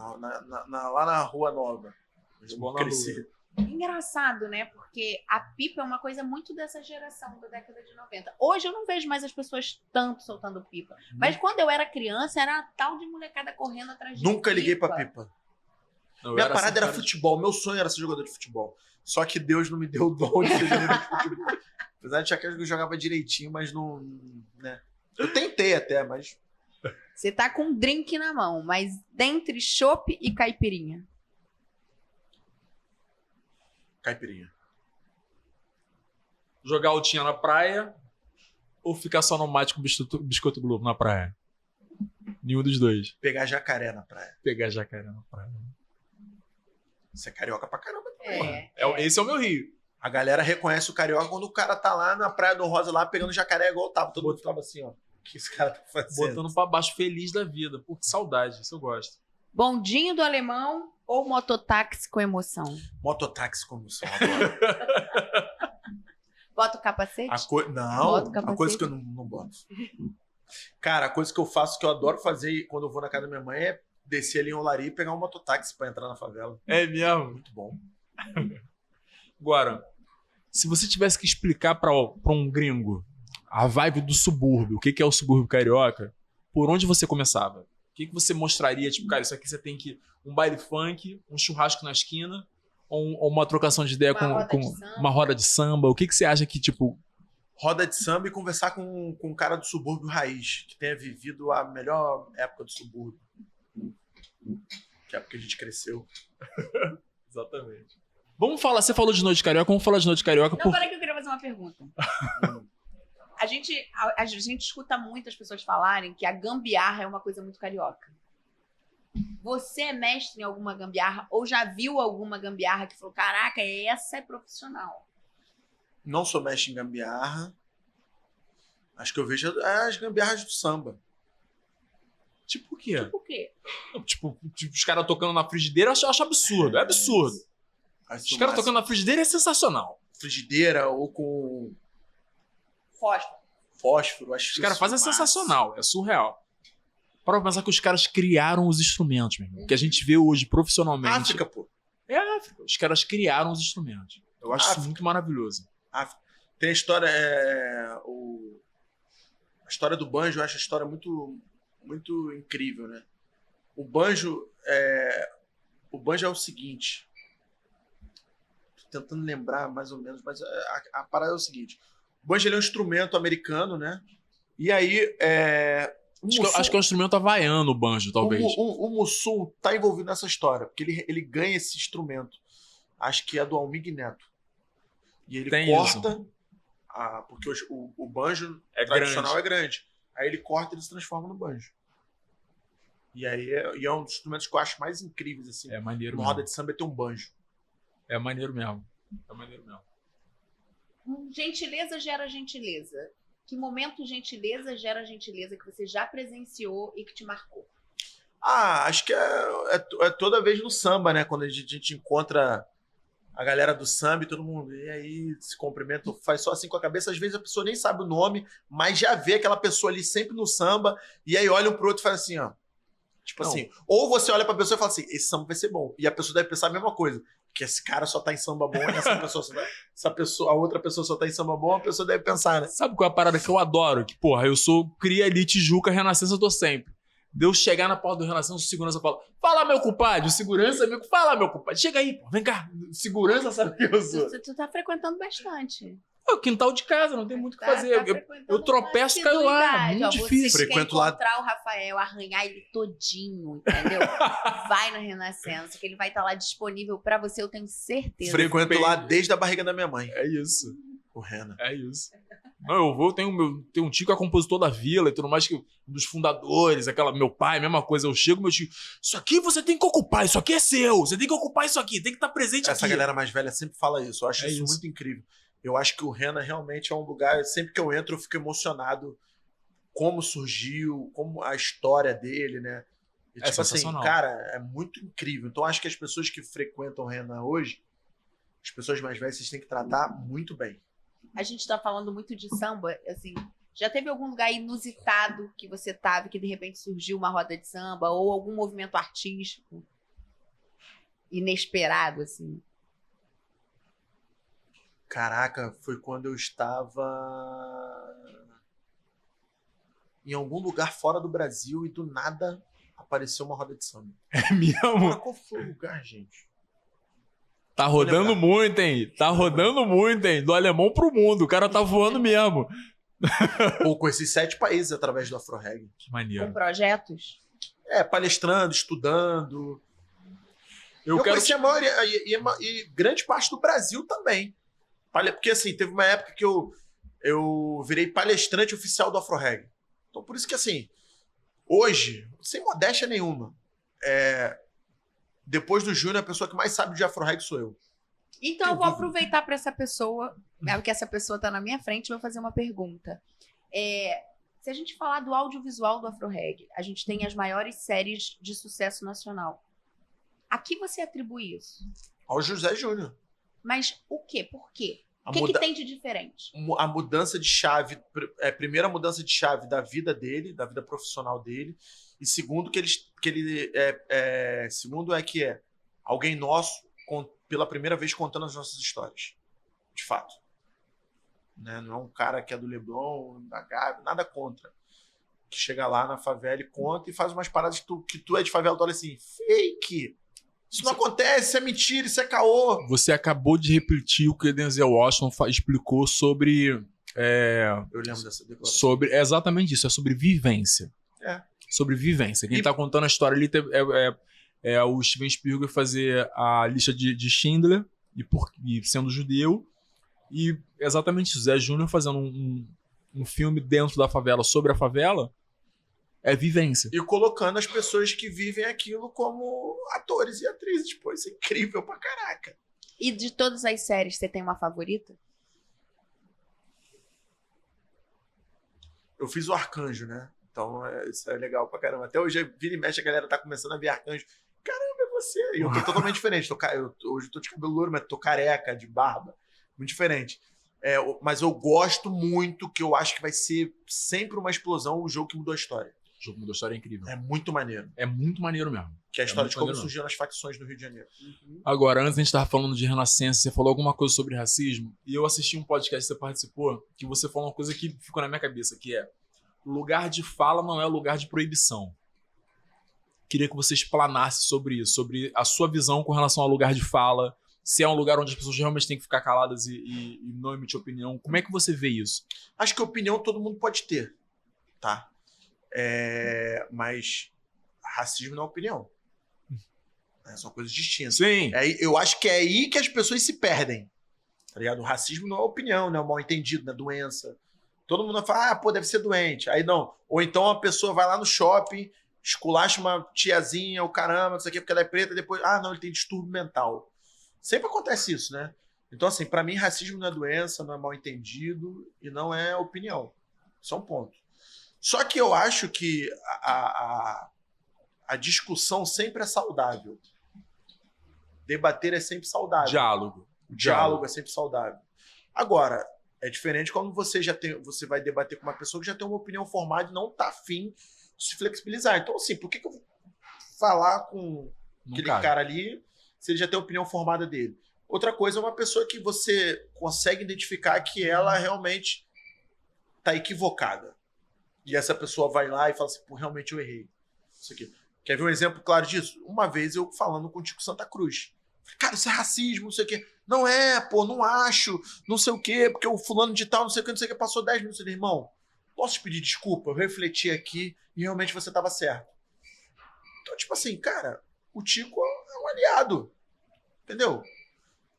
Lá na Rua Nova. Futebol na Cresci. Engraçado, né? Porque a pipa é uma coisa muito dessa geração da década de 90. Hoje eu não vejo mais as pessoas tanto soltando pipa. Mas quando eu era criança, era a tal de molecada correndo atrás de Nunca pipa. liguei pra pipa. Minha parada era futebol. Meu sonho era ser jogador de futebol. Só que Deus não me deu o dom de ser jogador de futebol. Apesar de achar que eu jogava direitinho, mas não... né? Eu tentei até, mas... Você tá com um drink na mão, mas dentre chopp e caipirinha. Caipirinha. Jogar altinha na praia ou ficar só no mate com biscoito Globo na praia? Nenhum dos dois. Pegar jacaré na praia. Pegar jacaré na praia. Você é carioca pra caramba. Esse é o meu Rio. A galera reconhece o carioca quando o cara tá lá na Praia do Rosa, lá pegando jacaré igual tava. Todo mundo ficava assim, ó. O que esse cara tá fazendo? Botando pra baixo, feliz da vida. Pô, que saudade. Isso eu gosto. Bondinho do alemão ou mototáxi com emoção? Mototáxi com emoção, adoro. Bota o capacete? Não, Bota o capacete. a coisa que eu não boto. Cara, a coisa que eu faço, que eu adoro fazer quando eu vou na casa da minha mãe é descer ali em Olaria e pegar um mototáxi pra entrar na favela. É mesmo? Muito bom. Agora, se você tivesse que explicar pra um gringo a vibe do subúrbio, o que é o subúrbio carioca, por onde você começava? O que você mostraria? Tipo, cara, isso aqui você tem que... Um baile funk, um churrasco na esquina, ou uma trocação de ideia com uma roda de samba? O que você acha que, tipo... Roda de samba e conversar com um cara do subúrbio raiz, que tenha vivido a melhor época do subúrbio. Que é a época que a gente cresceu. Exatamente. Vamos falar, você falou de Noite Carioca, vamos falar de Noite Carioca. Não, peraí que eu queria fazer uma pergunta. A gente escuta muitas pessoas falarem que a gambiarra é uma coisa muito carioca. Você é mestre em alguma gambiarra ou já viu alguma gambiarra que falou, caraca, essa é profissional? Não sou mestre em gambiarra. Acho que eu vejo as gambiarras do samba. Tipo o quê? Tipo o quê? Tipo os caras tocando na frigideira, eu acho absurdo. É absurdo. Os caras tocando na frigideira é sensacional. Frigideira ou com... Fósforo. Acho os caras fazem sensacional. É surreal. Para pensar que os caras criaram os instrumentos, meu irmão. Que a gente vê hoje profissionalmente. África, pô. É África. Os caras criaram os instrumentos. Eu acho isso muito maravilhoso. África. Tem a história... A história do banjo, eu acho a história muito, muito incrível, né? O banjo é o seguinte... Tô tentando lembrar mais ou menos, mas a parada é o seguinte. O banjo ele é um instrumento americano, né? E aí... Acho que é um instrumento havaiano, o banjo, talvez. O Mussum tá envolvido nessa história, porque ele ganha esse instrumento. Acho que é do Almig Neto. E ele corta, porque o banjo tradicional é grande. Aí ele corta e ele se transforma no banjo. E aí é um dos instrumentos que eu acho mais incríveis, assim. É maneiro mesmo. Roda de samba é ter um banjo. É maneiro mesmo. Gentileza gera gentileza. Que momento gentileza gera gentileza que você já presenciou e que te marcou? Acho que é toda vez no samba, né? Quando a gente encontra a galera do samba e todo mundo, e aí se cumprimenta, faz só assim com a cabeça. Às vezes a pessoa nem sabe o nome, mas já vê aquela pessoa ali sempre no samba, e aí olha um pro outro e faz assim, ó. Tipo assim, ou você olha pra pessoa e fala assim, esse samba vai ser bom. E a pessoa deve pensar a mesma coisa. Que esse cara só tá em samba bom, a outra pessoa só tá em samba bom, a pessoa deve pensar, né? Sabe qual é a parada que eu adoro? Que, porra, eu sou cria ali, Tijuca, Renascença, eu tô sempre. Deus chegar na porta do Renascença, o segurança fala, fala, meu compadre, o segurança, fala, meu compadre, chega aí, pô, vem cá, segurança sabe que eu sou. Tu tá frequentando bastante. É o quintal de casa, não tem muito o que fazer. Eu tropeço e caio lá, muito difícil. Você quer encontrar o Rafael, arranhar ele todinho, entendeu? Vai no Renascença, que ele vai estar lá disponível pra você, eu tenho certeza. Frequento lá desde a barriga da minha mãe. É isso. O Rena. É isso. Não, eu vou, tenho um tio que é compositor da vila e tudo mais, que um dos fundadores, meu pai, mesma coisa. Eu chego, meu tio, isso aqui você tem que ocupar, isso aqui é seu, você tem que ocupar isso aqui, tem que estar presente aqui. Essa galera mais velha sempre fala isso, eu acho isso muito incrível. Eu acho que o Rena realmente é um lugar, sempre que eu entro eu fico emocionado como surgiu, como a história dele, né? E, tipo assim, cara, é muito incrível. Então acho que as pessoas que frequentam o Rena hoje, as pessoas mais velhas, vocês têm que tratar muito bem. A gente tá falando muito de samba, assim, já teve algum lugar inusitado que você tava, que de repente surgiu uma roda de samba, ou algum movimento artístico inesperado, assim? Caraca, foi quando eu estava em algum lugar fora do Brasil e do nada apareceu uma roda de samba. É mesmo? Qual foi o lugar, gente? Tá rodando muito, hein? Tá rodando muito, hein? Do alemão pro mundo. O cara tá voando mesmo. Ou com esses 7 países através do Afro-Reggae. Que maneiro. Com projetos? Palestrando, estudando. Eu quero... conheci a maioria e grande parte do Brasil também. Porque assim, teve uma época que eu virei palestrante oficial do Afro-Reggae. Então por isso que assim, hoje, sem modéstia nenhuma, depois do Júnior, a pessoa que mais sabe de Afro-Reggae sou eu. Então eu vou aproveitar para essa pessoa, porque essa pessoa está na minha frente, vou fazer uma pergunta. Se a gente falar do audiovisual do Afro-Reggae, a gente tem as maiores séries de sucesso nacional. A que você atribui isso? Ao José Júnior. Mas o quê? Por quê? O que tem de diferente? A mudança de chave, primeira mudança de chave da vida dele, da vida profissional dele, e segundo segundo é que é alguém nosso pela primeira vez contando as nossas histórias, de fato, né? Não é um cara que é do Leblon, da Gabi, nada contra, que chega lá na favela e conta e faz umas paradas que tu é de favela, tu olha assim, fake. Isso não acontece, isso é mentira, isso é caô. Você acabou de repetir o que o Denzel Washington explicou sobre... Eu lembro dessa declaração. Sobre exatamente isso, é sobre vivência. Sobre vivência. Quem tá contando a história ali é o Steven Spielberg fazer a lista de Schindler, e sendo judeu, e exatamente isso, Zé Júnior fazendo um filme dentro da favela, sobre a favela, é vivência. E colocando as pessoas que vivem aquilo como atores e atrizes. Pô, isso é incrível pra caraca. E de todas as séries, você tem uma favorita? Eu fiz o Arcanjo, né? Então, isso é legal pra caramba. Até hoje, vira e mexe, a galera tá começando a ver Arcanjo. Caramba, é você. E eu tô totalmente diferente. Hoje eu tô de cabelo louro, mas tô careca, de barba. Muito diferente. Mas eu gosto muito, que eu acho que vai ser sempre uma explosão, o jogo que mudou a história. O jogo mudou a história, é incrível. É muito maneiro. É muito maneiro mesmo. Que é a história de como surgiram as facções no Rio de Janeiro. Agora, antes a gente tava falando de Renascença, você falou alguma coisa sobre racismo, e eu assisti um podcast que você participou, que você falou uma coisa que ficou na minha cabeça, que é: lugar de fala não é lugar de proibição. Queria que você explanasse sobre isso, sobre a sua visão com relação ao lugar de fala, se é um lugar onde as pessoas realmente têm que ficar caladas e não emitir opinião. Como é que você vê isso? Acho que opinião todo mundo pode ter, tá? Mas racismo não é opinião. São coisas distintas. Sim. Eu acho que é aí que as pessoas se perdem. Tá ligado? O racismo não é opinião, não é mal entendido, não é doença. Todo mundo fala, pô, deve ser doente. Aí não. Ou então a pessoa vai lá no shopping, esculacha uma tiazinha, o caramba, não sei o quê, porque ela é preta, depois, não, ele tem distúrbio mental. Sempre acontece isso, né? Então, assim, pra mim, racismo não é doença, não é mal entendido e não é opinião. Isso é um ponto. Só que eu acho que a discussão sempre é saudável. Debater é sempre saudável. O diálogo é sempre saudável. Agora, é diferente quando você vai debater com uma pessoa que já tem uma opinião formada e não tá afim de se flexibilizar. Então, assim, por que eu vou falar com aquele cara ali se ele já tem a opinião formada dele? Outra coisa é uma pessoa que você consegue identificar que ela realmente tá equivocada. E essa pessoa vai lá e fala assim, pô, realmente eu errei. Isso aqui. Quer ver um exemplo claro disso? Uma vez eu falando com o Tico Santa Cruz. Cara, isso é racismo, não sei o quê. Não é, pô, não acho, não sei o quê, porque o fulano de tal, não sei o quê, passou 10 minutos. Eu falei, irmão, posso te pedir desculpa? Eu refleti aqui e realmente você estava certo. Então, tipo assim, cara, o Tico é um aliado. Entendeu?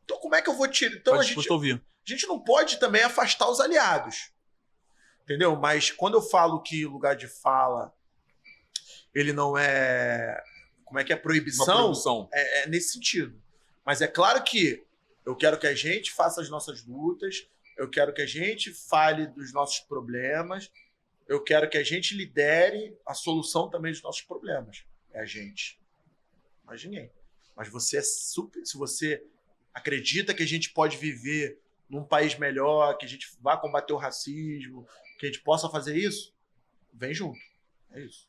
Então, como é que eu vou tirar? Então, a gente não pode também afastar os aliados. Entendeu? Mas quando eu falo que lugar de fala ele não é... Como é que é? Proibição? É nesse sentido. Mas é claro que eu quero que a gente faça as nossas lutas, eu quero que a gente fale dos nossos problemas, eu quero que a gente lidere a solução também dos nossos problemas. É a gente. Mais ninguém. Mas você se você acredita que a gente pode viver num país melhor, que a gente vá combater o racismo, que a gente possa fazer isso, vem junto. É isso.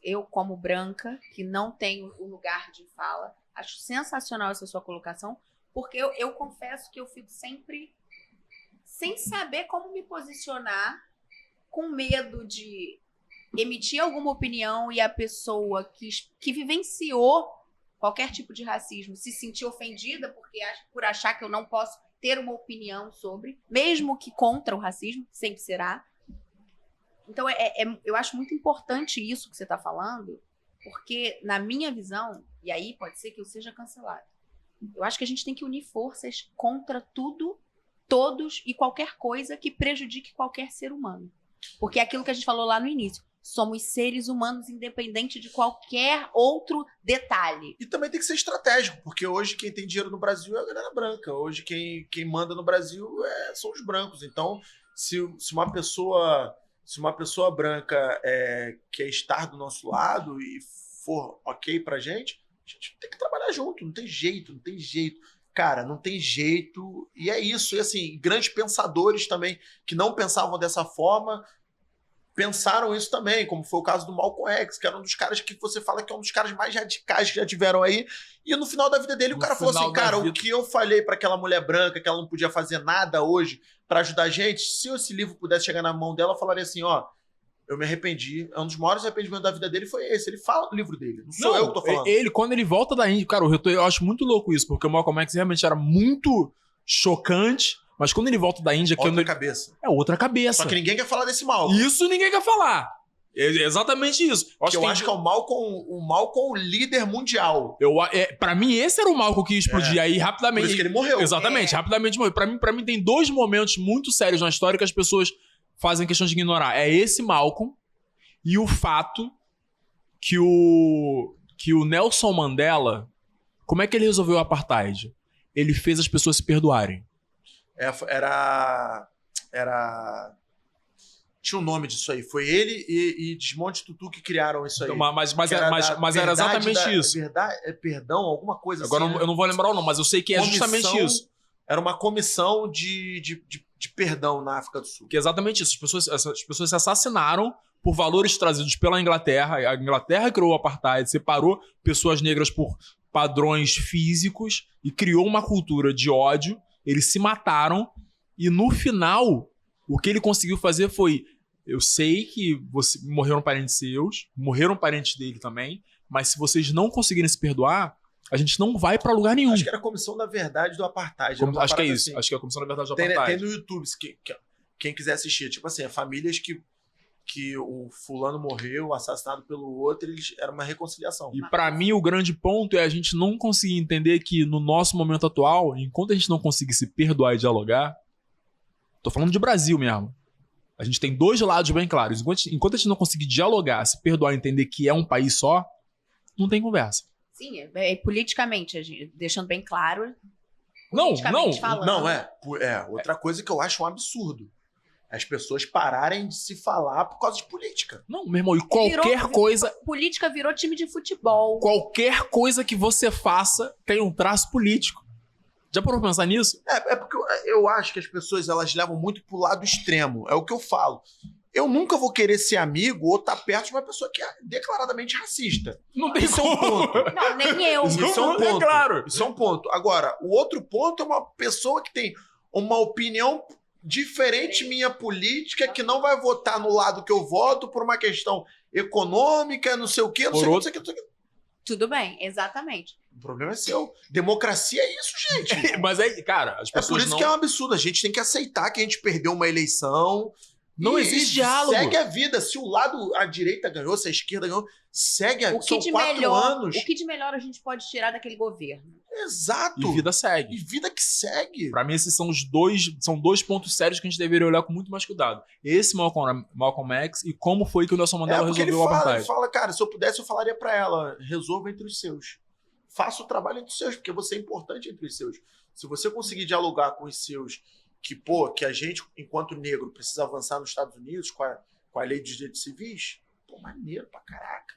Eu como branca, que não tenho o lugar de fala, acho sensacional essa sua colocação, porque eu confesso que eu fico sempre sem saber como me posicionar, com medo de emitir alguma opinião e a pessoa que vivenciou qualquer tipo de racismo se sentir ofendida por achar que eu não posso ter uma opinião sobre, mesmo que contra o racismo, sempre será. Então, eu acho muito importante isso que você está falando, porque, na minha visão, e aí pode ser que eu seja cancelado, eu acho que a gente tem que unir forças contra tudo, todos e qualquer coisa que prejudique qualquer ser humano. Porque é aquilo que a gente falou lá no início. Somos seres humanos independente de qualquer outro detalhe. E também tem que ser estratégico, porque hoje quem tem dinheiro no Brasil é a galera branca. Hoje quem manda no Brasil são os brancos. Então, se uma pessoa branca quer estar do nosso lado e for ok pra gente, a gente tem que trabalhar junto. Não tem jeito. Cara, não tem jeito. E é isso. E assim, grandes pensadores também que não pensavam dessa forma pensaram isso também, como foi o caso do Malcolm X, que era um dos caras que você fala que é um dos caras mais radicais que já tiveram aí. E no final da vida dele, o cara falou assim, cara, o que eu falei pra aquela mulher branca, que ela não podia fazer nada hoje pra ajudar a gente, se esse livro pudesse chegar na mão dela, eu falaria assim, ó, eu me arrependi. Um dos maiores arrependimentos da vida dele foi esse. Ele fala no livro dele. Não sou eu que tô falando. Ele, quando ele volta da Índia, cara, eu acho muito louco isso, porque o Malcolm X realmente era muito chocante, mas quando ele volta da Índia... cabeça. É outra cabeça. Só que ninguém quer falar desse Malcolm. Isso ninguém quer falar. É exatamente isso. Eu acho que é o Malcolm líder mundial. Pra mim, esse era o Malcolm que ia explodir. Aí, rapidamente... Por isso que ele morreu. Exatamente, rapidamente morreu. Pra mim, tem dois momentos muito sérios na história que as pessoas fazem questão de ignorar. É esse Malcolm e o fato que o Nelson Mandela... Como é que ele resolveu o apartheid? Ele fez as pessoas se perdoarem. Tinha um nome disso aí. Foi ele e Desmonte Tutu que criaram isso aí. Então, mas era exatamente isso. Perdão, alguma coisa Agora assim. Eu não vou lembrar o nome, mas eu sei que é justamente isso. Era uma comissão de perdão na África do Sul. Que é exatamente isso. As pessoas se assassinaram por valores trazidos pela Inglaterra. A Inglaterra criou o apartheid, separou pessoas negras por padrões físicos e criou uma cultura de ódio. Eles se mataram e no final o que ele conseguiu fazer foi: eu sei que morreram parentes seus, morreram parentes dele também, mas se vocês não conseguirem se perdoar, a gente não vai pra lugar nenhum. Acho que era a Comissão da Verdade do Apartheid. Acho que é isso. Assim. Acho que é a Comissão da Verdade do Apartheid. Tem no YouTube, quem quiser assistir. Tipo assim, famílias que o fulano morreu, assassinado pelo outro, era uma reconciliação. E pra mim o grande ponto é a gente não conseguir entender que no nosso momento atual, enquanto a gente não conseguir se perdoar e dialogar, tô falando de Brasil mesmo, a gente tem dois lados bem claros. Enquanto a gente não conseguir dialogar, se perdoar e entender que é um país só, não tem conversa. Sim, politicamente, deixando bem claro. Não, falando. Não, outra coisa que eu acho um absurdo. As pessoas pararem de se falar por causa de política. Não, meu irmão, e qualquer coisa... Política virou time de futebol. Qualquer coisa que você faça tem um traço político. Já parou pra pensar nisso? É porque eu acho que as pessoas elas levam muito pro lado extremo. É o que eu falo. Eu nunca vou querer ser amigo ou estar perto de uma pessoa que é declaradamente racista. Não tem Isso é um ponto. Não, nem eu. Isso é um ponto. É claro. Isso é um ponto. Agora, o outro ponto é uma pessoa que tem uma opinião diferente minha política, que não vai votar no lado que eu voto por uma questão econômica, não sei o quê, não sei o quê. Tudo bem, exatamente. O problema é seu. Democracia é isso, gente. Mas aí, cara, as pessoas por isso que é um absurdo. A gente tem que aceitar que a gente perdeu uma eleição. Não existe diálogo. Segue a vida. Se o lado, a direita ganhou, se a esquerda ganhou, segue a vida. São 4 anos. O que de melhor a gente pode tirar daquele governo? Exato. E vida segue. E vida que segue. Pra mim, esses são dois pontos sérios que a gente deveria olhar com muito mais cuidado. Esse Malcolm X e como foi que o Nelson Mandela resolveu o apartheid. Ele fala, cara, se eu pudesse, eu falaria pra ela, resolva entre os seus. Faça o trabalho entre os seus, porque você é importante entre os seus. Se você conseguir dialogar com os seus, que a gente, enquanto negro, precisa avançar nos Estados Unidos com a lei dos direitos civis, maneiro pra caraca.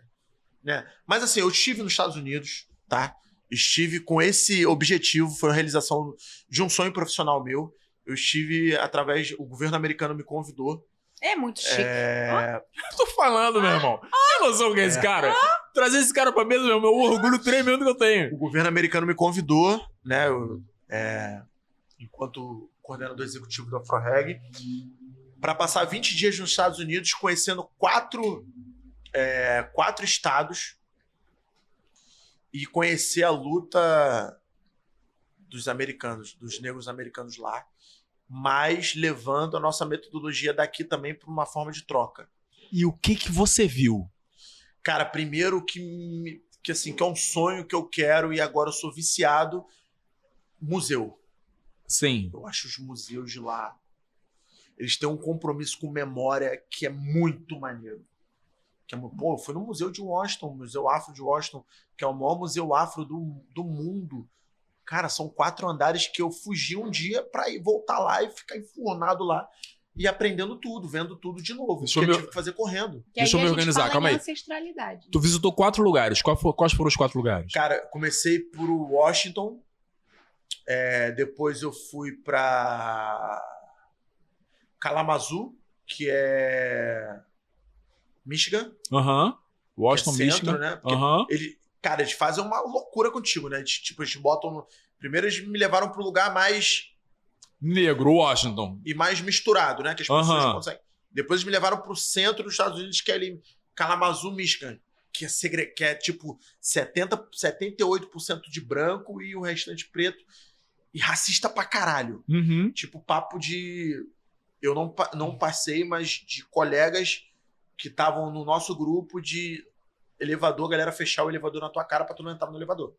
Né? Mas assim, eu estive nos Estados Unidos, tá? Estive com esse objetivo, foi a realização de um sonho profissional meu. Eu estive o governo americano me convidou. É muito chique. Eu tô falando, meu irmão. Tem noção que é esse cara? Trazer esse cara pra mesa, meu orgulho tremendo que eu tenho. O governo americano me convidou, né? enquanto coordenador executivo do AfroReg, para passar 20 dias nos Estados Unidos, conhecendo quatro estados e conhecer a luta dos americanos, dos negros americanos lá, mas levando a nossa metodologia daqui também para uma forma de troca. E o que você viu? Cara, primeiro que é um sonho que eu quero e agora eu sou viciado, museu. Sim. Eu acho os museus de lá, eles têm um compromisso com memória que é muito maneiro. Eu fui no Museu de Washington, o Museu Afro de Washington, que é o maior museu afro do mundo. Cara, são 4 andares que eu fugi um dia para ir voltar lá e ficar enfurnado lá e aprendendo tudo, vendo tudo de novo. Isso eu tive que fazer correndo. Deixa eu me organizar, calma aí. Ancestralidade. Tu visitou 4 lugares. Quais foram os 4 lugares? Cara, comecei por Washington, depois eu fui para Kalamazoo, que é Michigan. Washington, que é centro, Michigan. Né? Cara, eles fazem uma loucura contigo, né? Eles botam... Primeiro eles me levaram para um lugar mais... negro, Washington. E mais misturado, né? Que as pessoas conseguem. Depois eles me levaram para o centro dos Estados Unidos, que é ali Kalamazoo, Michigan. Que é tipo 78% de branco e o restante preto. E racista pra caralho. Tipo, papo de... Eu não passei, mas de colegas que estavam no nosso grupo de elevador, a galera fechar o elevador na tua cara pra tu não entrar no elevador.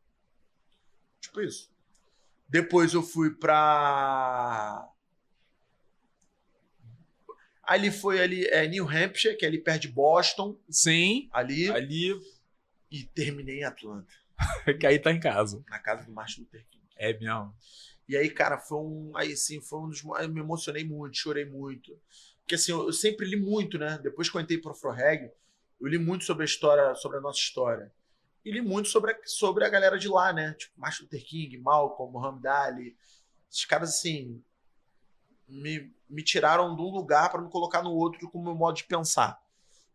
Tipo isso. Depois eu fui pra... New Hampshire, que é ali perto de Boston. Sim. Ali. E terminei em Atlanta. Que aí tá em casa. Na casa do Martin Luther King. É mesmo. E aí, cara, foi um dos... Eu me emocionei muito, chorei muito. Porque assim, eu sempre li muito, né? Depois que eu entrei pro AfroReg, eu li muito sobre a história, sobre a nossa história. E li muito sobre a galera de lá, né? Tipo, Martin Luther King, Malcolm, Muhammad Ali. Esses caras, assim, me tiraram de um lugar para me colocar no outro com o meu modo de pensar,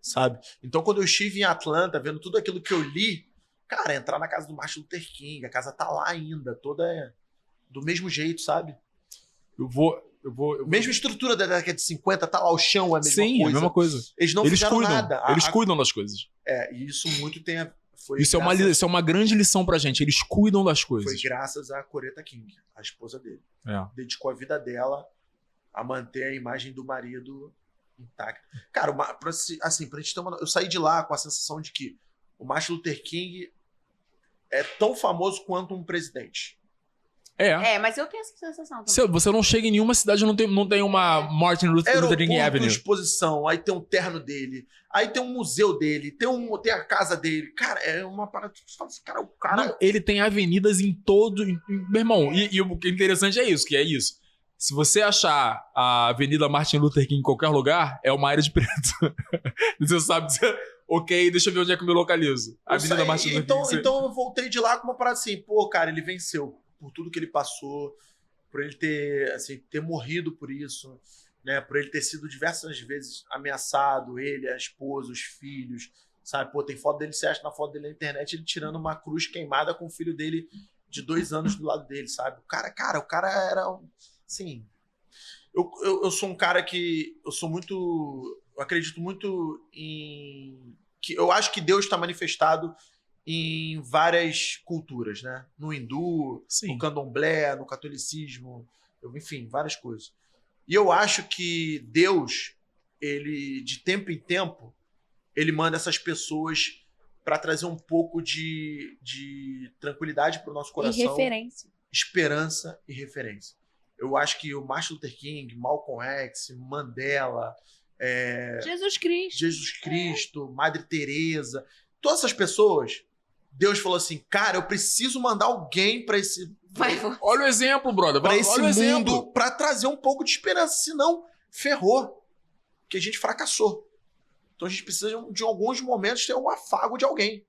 sabe? Então, quando eu estive em Atlanta, vendo tudo aquilo que eu li, cara, entrar na casa do Martin Luther King, a casa tá lá ainda, toda do mesmo jeito, sabe? Mesma estrutura da década de 50, tá lá o chão, é a mesma coisa. Sim, a mesma coisa. Eles não fizeram nada. Eles cuidam das coisas. E isso muito tem Isso é uma grande lição pra gente. Eles cuidam das coisas. Foi graças a Coretta King, a esposa dele. É. Dedicou a vida dela a manter a imagem do marido intacta. Cara, pra gente ter eu saí de lá com a sensação de que o Martin Luther King é tão famoso quanto um presidente. Mas eu tenho essa sensação também. Você não chega em nenhuma cidade e não tem uma Martin Luther King Avenue. Exposição, aí tem um terno dele, aí tem um museu dele, tem a casa dele. Cara, é uma parada que você fala assim, cara, Não, ele tem avenidas em todo... Meu irmão, e o que é interessante é isso. Se você achar a Avenida Martin Luther King em qualquer lugar, é uma área de preto. Você sabe dizer, ok, deixa eu ver onde é que eu me localizo. Avenida Martin Luther King. Então eu voltei de lá com uma parada assim, pô, cara, ele venceu por tudo que ele passou, por ele ter morrido por isso, né? Por ele ter sido diversas vezes ameaçado, ele, a esposa, os filhos, sabe? Pô, tem foto dele, você acha na foto dele na internet, ele tirando uma cruz queimada com o filho dele de 2 anos do lado dele, sabe? O cara era, assim... Eu sou um cara que... Eu acredito muito em... Eu acho que Deus está manifestado em várias culturas, né? No hindu, no candomblé, no catolicismo, enfim, várias coisas. E eu acho que Deus, ele, de tempo em tempo, ele manda essas pessoas para trazer um pouco de tranquilidade para o nosso coração. E referência. Esperança e referência. Eu acho que o Martin Luther King, Malcolm X, Mandela, Jesus Cristo, Madre Teresa, todas essas pessoas, Deus falou assim, cara, eu preciso mandar alguém para esse... Olha o exemplo, brother. Para esse mundo, para trazer um pouco de esperança, senão ferrou, que a gente fracassou. Então a gente precisa de alguns momentos ter um afago de alguém.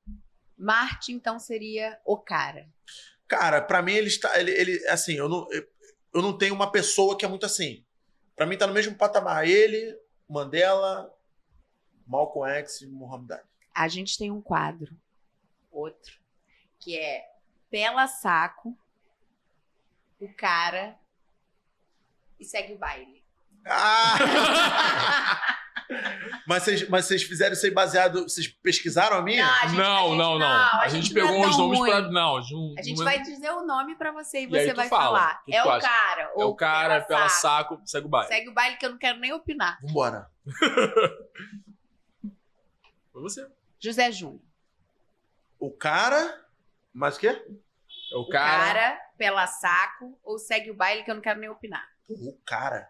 Martin, então, seria o cara. Cara, pra mim ele assim, eu não tenho uma pessoa que é muito assim. Pra mim tá no mesmo patamar. Ele, Mandela, Malcolm X e Muhammad Ali. A gente tem um quadro, outro, que é Pela Saco, o cara e segue o baile. Ah! Mas vocês fizeram isso aí baseado... Vocês pesquisaram a minha? Não. A gente pegou não é uns tão nomes ruim. pra... Não, A gente vai dizer o nome pra você e E aí você tu vai fala. falar. O que É tu o acha? cara. É o cara, pela saco. saco, segue o baile. Segue o baile que eu não quero nem opinar. Vambora. Foi você. José Júnior. O cara... Mas o quê? É o O cara... cara, pela saco, ou segue o baile que eu não quero nem opinar. O cara.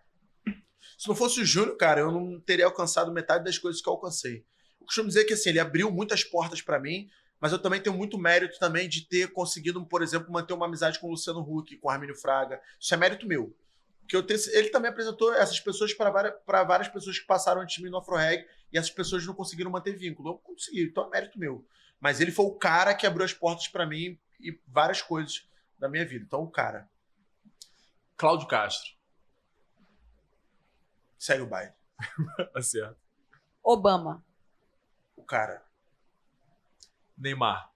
Se não fosse o Júnior, cara, eu não teria alcançado metade das coisas que eu alcancei. Eu costumo dizer que assim, ele abriu muitas portas pra mim, mas eu também tenho muito mérito também de ter conseguido, por exemplo, manter uma amizade com o Luciano Huck, com o Armínio Fraga. Isso é mérito meu. Porque ele também apresentou essas pessoas para várias pessoas que passaram antes de mim no Afro-Reg e essas pessoas não conseguiram manter vínculo. Eu consegui, então é mérito meu. Mas ele foi o cara que abriu as portas pra mim e várias coisas da minha vida. Então, o cara. Cláudio Castro. Segue o baile. Tá certo. Obama. O cara. Neymar.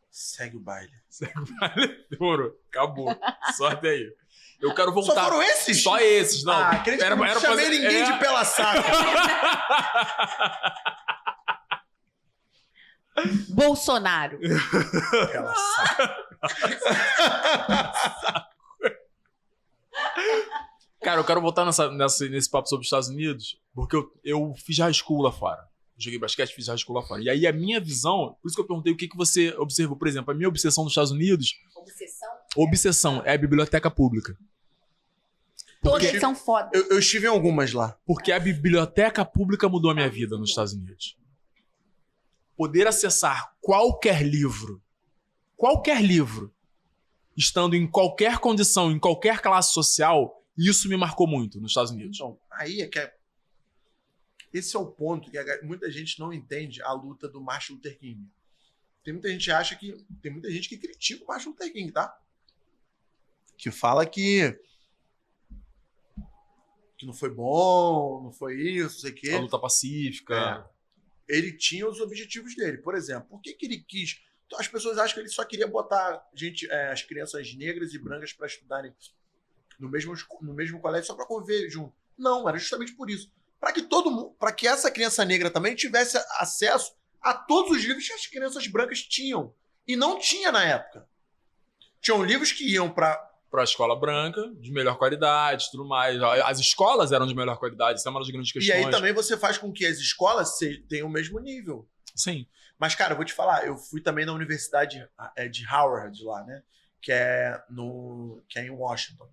Segue o baile. Segue o baile. Demorou. Acabou. Sorte aí. Eu quero voltar. Só foram esses? Só esses, não. Ah, acredito que eu não chamei ninguém de pela saca. Bolsonaro. Pela saca. Cara, eu quero voltar nesse papo sobre os Estados Unidos, porque eu fiz high school lá fora. Joguei basquete, fiz high school lá fora. E aí a minha visão, por isso que eu perguntei o que você observou. Por exemplo, a minha obsessão nos Estados Unidos... Obsessão é a biblioteca pública. Todas são fodas. Eu estive em algumas lá. Porque a biblioteca pública mudou a minha vida nos Estados Unidos. Poder acessar qualquer livro, estando em qualquer condição, em qualquer classe social, isso me marcou muito nos Estados Unidos. Então, aí é que esse é o ponto que muita gente não entende a luta do Martin Luther King. Tem muita gente que critica o Martin Luther King, tá? Que fala que não foi bom, não foi isso, não sei o quê. A luta pacífica. Ele tinha os objetivos dele. Por exemplo, por que ele quis... As pessoas acham que ele só queria botar as crianças negras e brancas para estudarem no mesmo colégio só para conviver junto. Não, era justamente por isso. Para que essa criança negra também tivesse acesso a todos os livros que as crianças brancas tinham. E não tinha na época. Tinham livros que iam para a escola branca, de melhor qualidade, tudo mais. As escolas eram de melhor qualidade, isso é uma das grandes questões. E aí também você faz com que as escolas tenham o mesmo nível. Sim. Mas, cara, eu vou te falar, eu fui também na Universidade de Howard lá, né? Que é em Washington.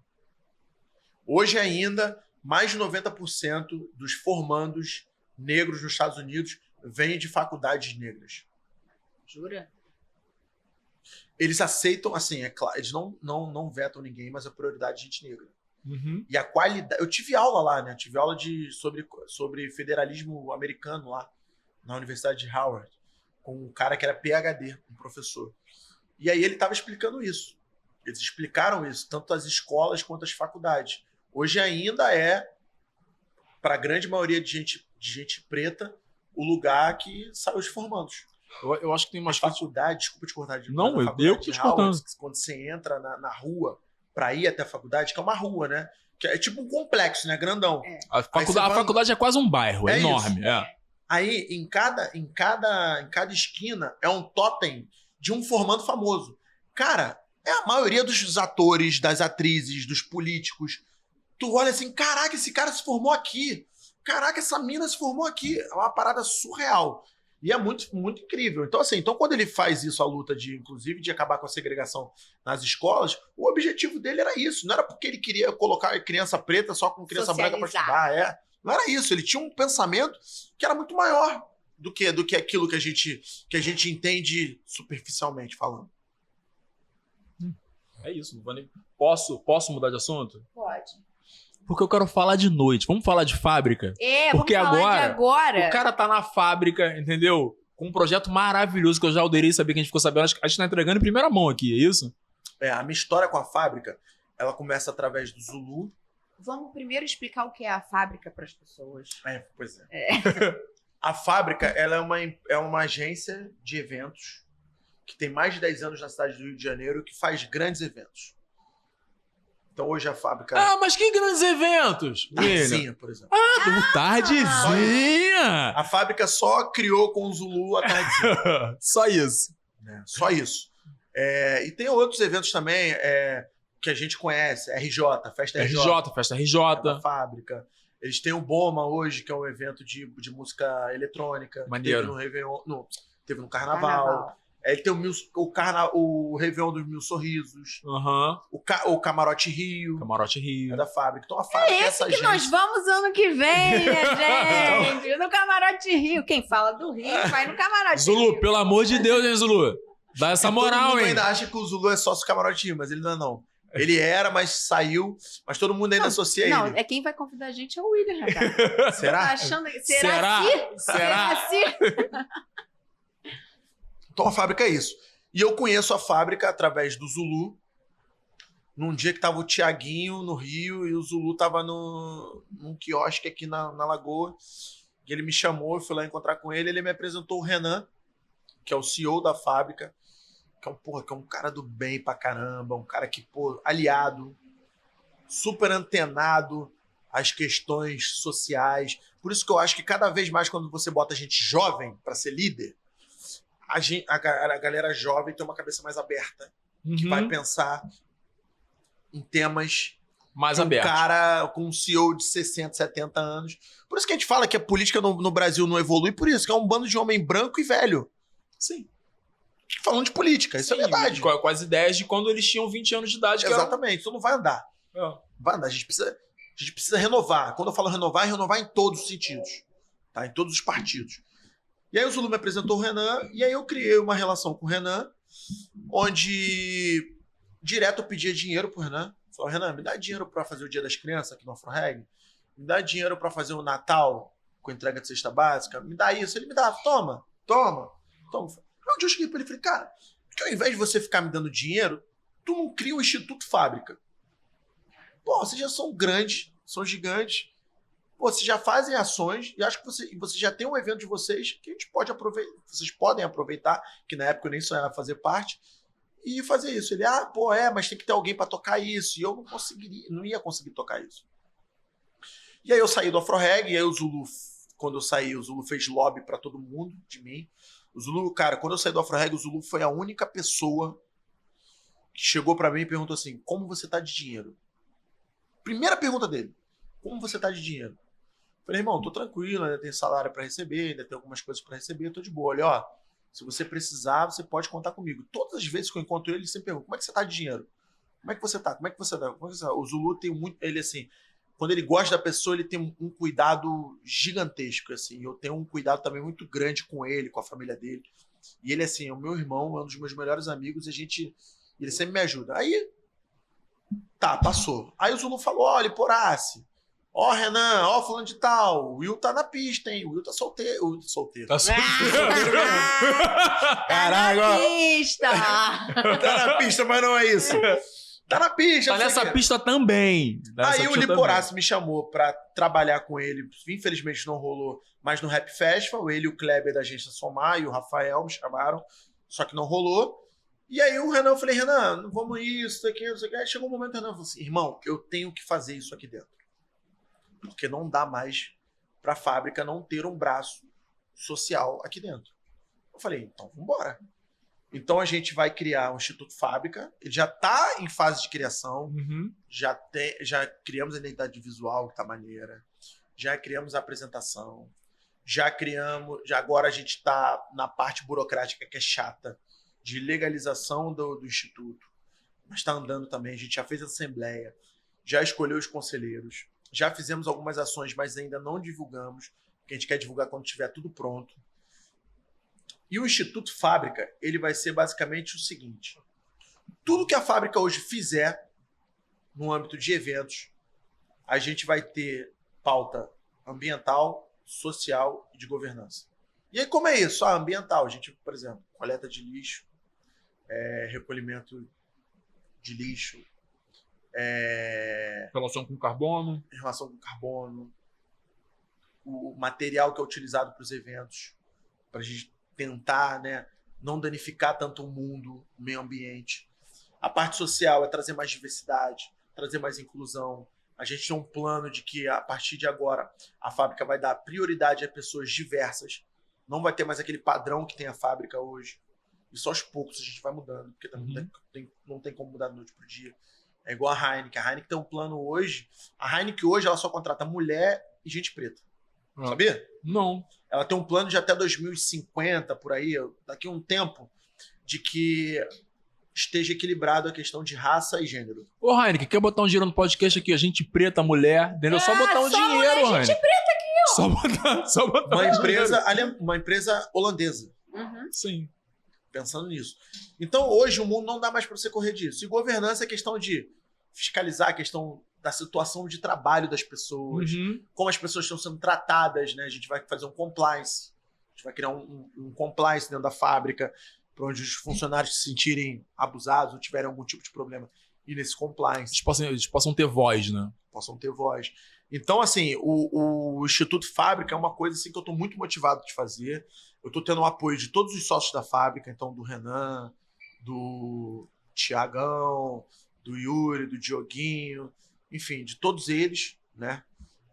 Hoje ainda, mais de 90% dos formandos negros nos Estados Unidos vêm de faculdades negras. Jura? Eles aceitam, assim, é claro, eles não vetam ninguém, mas a prioridade é gente negra. Uhum. E a qualidade... Eu tive aula lá, né? Eu tive aula sobre federalismo americano lá, na Universidade de Howard, com um cara que era PhD, um professor. E aí ele estava explicando isso. Eles explicaram isso, tanto as escolas quanto as faculdades. Hoje ainda é, para a grande maioria de gente preta, o lugar que sai os formandos. Eu acho que tem umas faculdade, desculpa te cortar de novo. Não, eu que te cortando. Quando você entra na rua para ir até a faculdade, que é uma rua, né? Que é tipo um complexo, né? Grandão. É. A faculdade é quase um bairro, é enorme. É. Aí, em cada esquina, é um totem de um formando famoso. Cara, é a maioria dos atores, das atrizes, dos políticos. Tu olha assim, caraca, esse cara se formou aqui. Caraca, essa mina se formou aqui. É uma parada surreal. E é muito, muito incrível. Então, assim, quando ele faz isso, a luta inclusive, de acabar com a segregação nas escolas, o objetivo dele era isso. Não era porque ele queria colocar criança preta só com criança branca para estudar. Não era isso. Ele tinha um pensamento que era muito maior do que aquilo que a gente entende superficialmente falando. É isso. Posso mudar de assunto? Pode. Porque eu quero falar de noite. Vamos falar de fábrica? Porque vamos falar de agora. O cara tá na fábrica, entendeu? Com um projeto maravilhoso que eu já adorei saber que a gente ficou sabendo. A gente tá entregando em primeira mão aqui, é isso? A minha história com a fábrica, ela começa através do Zulu. Vamos primeiro explicar o que é a fábrica para as pessoas. Pois é. A fábrica, ela é uma agência de eventos que tem mais de 10 anos na cidade do Rio de Janeiro que faz grandes eventos. Então hoje a fábrica... Ah, mas que grandes eventos? Tardezinha, por exemplo. Tardezinha! A fábrica só criou com o Zulu a Tardezinha. Só isso. Né? Só isso. E tem outros eventos também que a gente conhece. RJ, Festa RJ. Festa RJ. Da fábrica. Eles têm o Boma hoje, que é um evento de música eletrônica. Maneiro. Teve no Réveillon, teve no Carnaval. Ele tem o Réveillon dos Mil Sorrisos. Uhum. O Camarote Rio. Camarote Rio. É da fábrica. Então a fábrica É esse que nós vamos ano que vem, minha gente. No Camarote Rio. Quem fala do Rio vai no Camarote Rio. Zulu, pelo amor de Deus, hein, Zulu? Dá essa moral, todo mundo hein? ainda acha que o Zulu é sócio do Camarote Rio, mas ele não é, não. Ele era, mas saiu. Mas todo mundo ainda associa ele. Não, quem vai convidar a gente é o William, cara. Será? Tá achando... Será? Será? Então a fábrica é isso. E eu conheço a fábrica através do Zulu. Num dia que tava o Tiaguinho no Rio e o Zulu tava num quiosque aqui na Lagoa. E ele me chamou, eu fui lá encontrar com ele. Ele me apresentou o Renan, que é o CEO da fábrica. Que é um cara do bem pra caramba. Um cara que, aliado. Super antenado às questões sociais. Por isso que eu acho que cada vez mais quando você bota gente jovem pra ser líder, a galera jovem tem uma cabeça mais aberta, que vai pensar em temas mais abertos. Um cara com um CEO de 60, 70 anos. Por isso que a gente fala que a política no Brasil não evolui, por isso, que é um bando de homem branco e velho. Sim. Falando de política, isso é verdade. Com as ideias de quando eles tinham 20 anos de idade. Exatamente, isso não vai andar. Vai andar, a gente precisa renovar. Quando eu falo renovar, é renovar em todos os sentidos. Tá? Em todos os partidos. E aí o Zulu me apresentou o Renan, e aí eu criei uma relação com o Renan, onde direto eu pedia dinheiro pro Renan. Falei, Renan, me dá dinheiro para fazer o Dia das Crianças aqui no AfroReg, me dá dinheiro para fazer o Natal com entrega de cesta básica, me dá isso. Ele me dava, toma. Aí um dia eu cheguei pra ele e falei, cara, por que ao invés de você ficar me dando dinheiro, tu não cria um Instituto Fábrica? Pô, vocês já são grandes, são gigantes, pô, vocês já fazem ações e acho que você já tem um evento de vocês que a gente pode aproveitar, vocês podem aproveitar, que na época eu nem sonhava fazer parte, e fazer isso. Ele, mas tem que ter alguém para tocar isso. E eu não ia conseguir tocar isso. E aí eu saí do AfroReg, e aí o Zulu, quando eu saí, o Zulu fez lobby para todo mundo de mim. O Zulu, cara, quando eu saí do AfroReg, o Zulu foi a única pessoa que chegou para mim e perguntou assim, como você tá de dinheiro? Primeira pergunta dele, como você tá de dinheiro? Falei, irmão, tô tranquilo, ainda tenho salário para receber, ainda tenho algumas coisas para receber, tô de boa. Olha, se você precisar, você pode contar comigo. Todas as vezes que eu encontro ele sempre pergunta, como é que você tá de dinheiro? Como é que você tá? Como é que você tá? O Zulu tem muito, ele assim, quando ele gosta da pessoa, ele tem um cuidado gigantesco, assim. Eu tenho um cuidado também muito grande com ele, com a família dele. E ele, assim, é o meu irmão, é um dos meus melhores amigos, e ele sempre me ajuda. Aí, passou. Aí o Zulu falou, olha, Porace, Renan, fulano de tal, o Will tá na pista, hein? O Will tá solteiro. Tá solteiro. Caralho, tá na pista! Tá na pista, mas não é isso. Tá na pista. Tá nessa pista também. Aí o Liporace me chamou pra trabalhar com ele. Infelizmente não rolou, mas no Rap Festival, ele e o Kleber da agência Somar e o Rafael me chamaram, só que não rolou. E aí o Renan, eu falei, Renan, vamos isso aqui, não sei o que. Aí chegou um momento, o Renan falou assim, irmão, eu tenho que fazer isso aqui dentro. Porque não dá mais pra fábrica não ter um braço social aqui dentro. Eu falei, então vambora. Então a gente vai criar um Instituto Fábrica, ele já está em fase de criação, já criamos a identidade visual, que tá maneira, já criamos a apresentação, agora a gente está na parte burocrática que é chata, de legalização do Instituto, mas está andando também, a gente já fez a assembleia, já escolheu os conselheiros, já fizemos algumas ações, mas ainda não divulgamos, porque a gente quer divulgar quando tiver tudo pronto. E o Instituto Fábrica, ele vai ser basicamente o seguinte, tudo que a fábrica hoje fizer no âmbito de eventos, a gente vai ter pauta ambiental, social e de governança. E aí como é isso? Ambiental, a gente, por exemplo, coleta de lixo, recolhimento de lixo, relação com carbono, o material que é utilizado para os eventos, para a gente tentar, né, não danificar tanto o mundo, o meio ambiente. A parte social é trazer mais diversidade, trazer mais inclusão. A gente tem um plano de que, a partir de agora, a fábrica vai dar prioridade a pessoas diversas. Não vai ter mais aquele padrão que tem a fábrica hoje. Isso aos poucos a gente vai mudando, porque não tem como mudar da noite pro dia. É igual a Heineken. A Heineken tem um plano hoje. A Heineken hoje ela só contrata mulher e gente preta. Sabia? Não. Ela tem um plano de até 2050, por aí, daqui a um tempo, de que esteja equilibrado a questão de raça e gênero. Ô, Heineken, quer botar um dinheiro no podcast aqui? A gente preta, mulher, entendeu? Só botar um dinheiro, Heineken. Gente preta aqui, ó. Só botar Uma empresa holandesa. Sim. Pensando nisso. Então, hoje, o mundo não dá mais para você correr disso. E governança é questão de fiscalizar a questão da situação de trabalho das pessoas, como as pessoas estão sendo tratadas, né? A gente vai fazer um compliance. A gente vai criar um compliance dentro da fábrica, para onde os funcionários se sentirem abusados ou tiverem algum tipo de problema. E nesse compliance. Eles possam ter voz, né? Possam ter voz. Então, assim, o Instituto Fábrica é uma coisa assim, que eu estou muito motivado de fazer. Eu estou tendo o apoio de todos os sócios da fábrica, então do Renan, do Tiagão, do Yuri, do Dioguinho, enfim, de todos eles, né?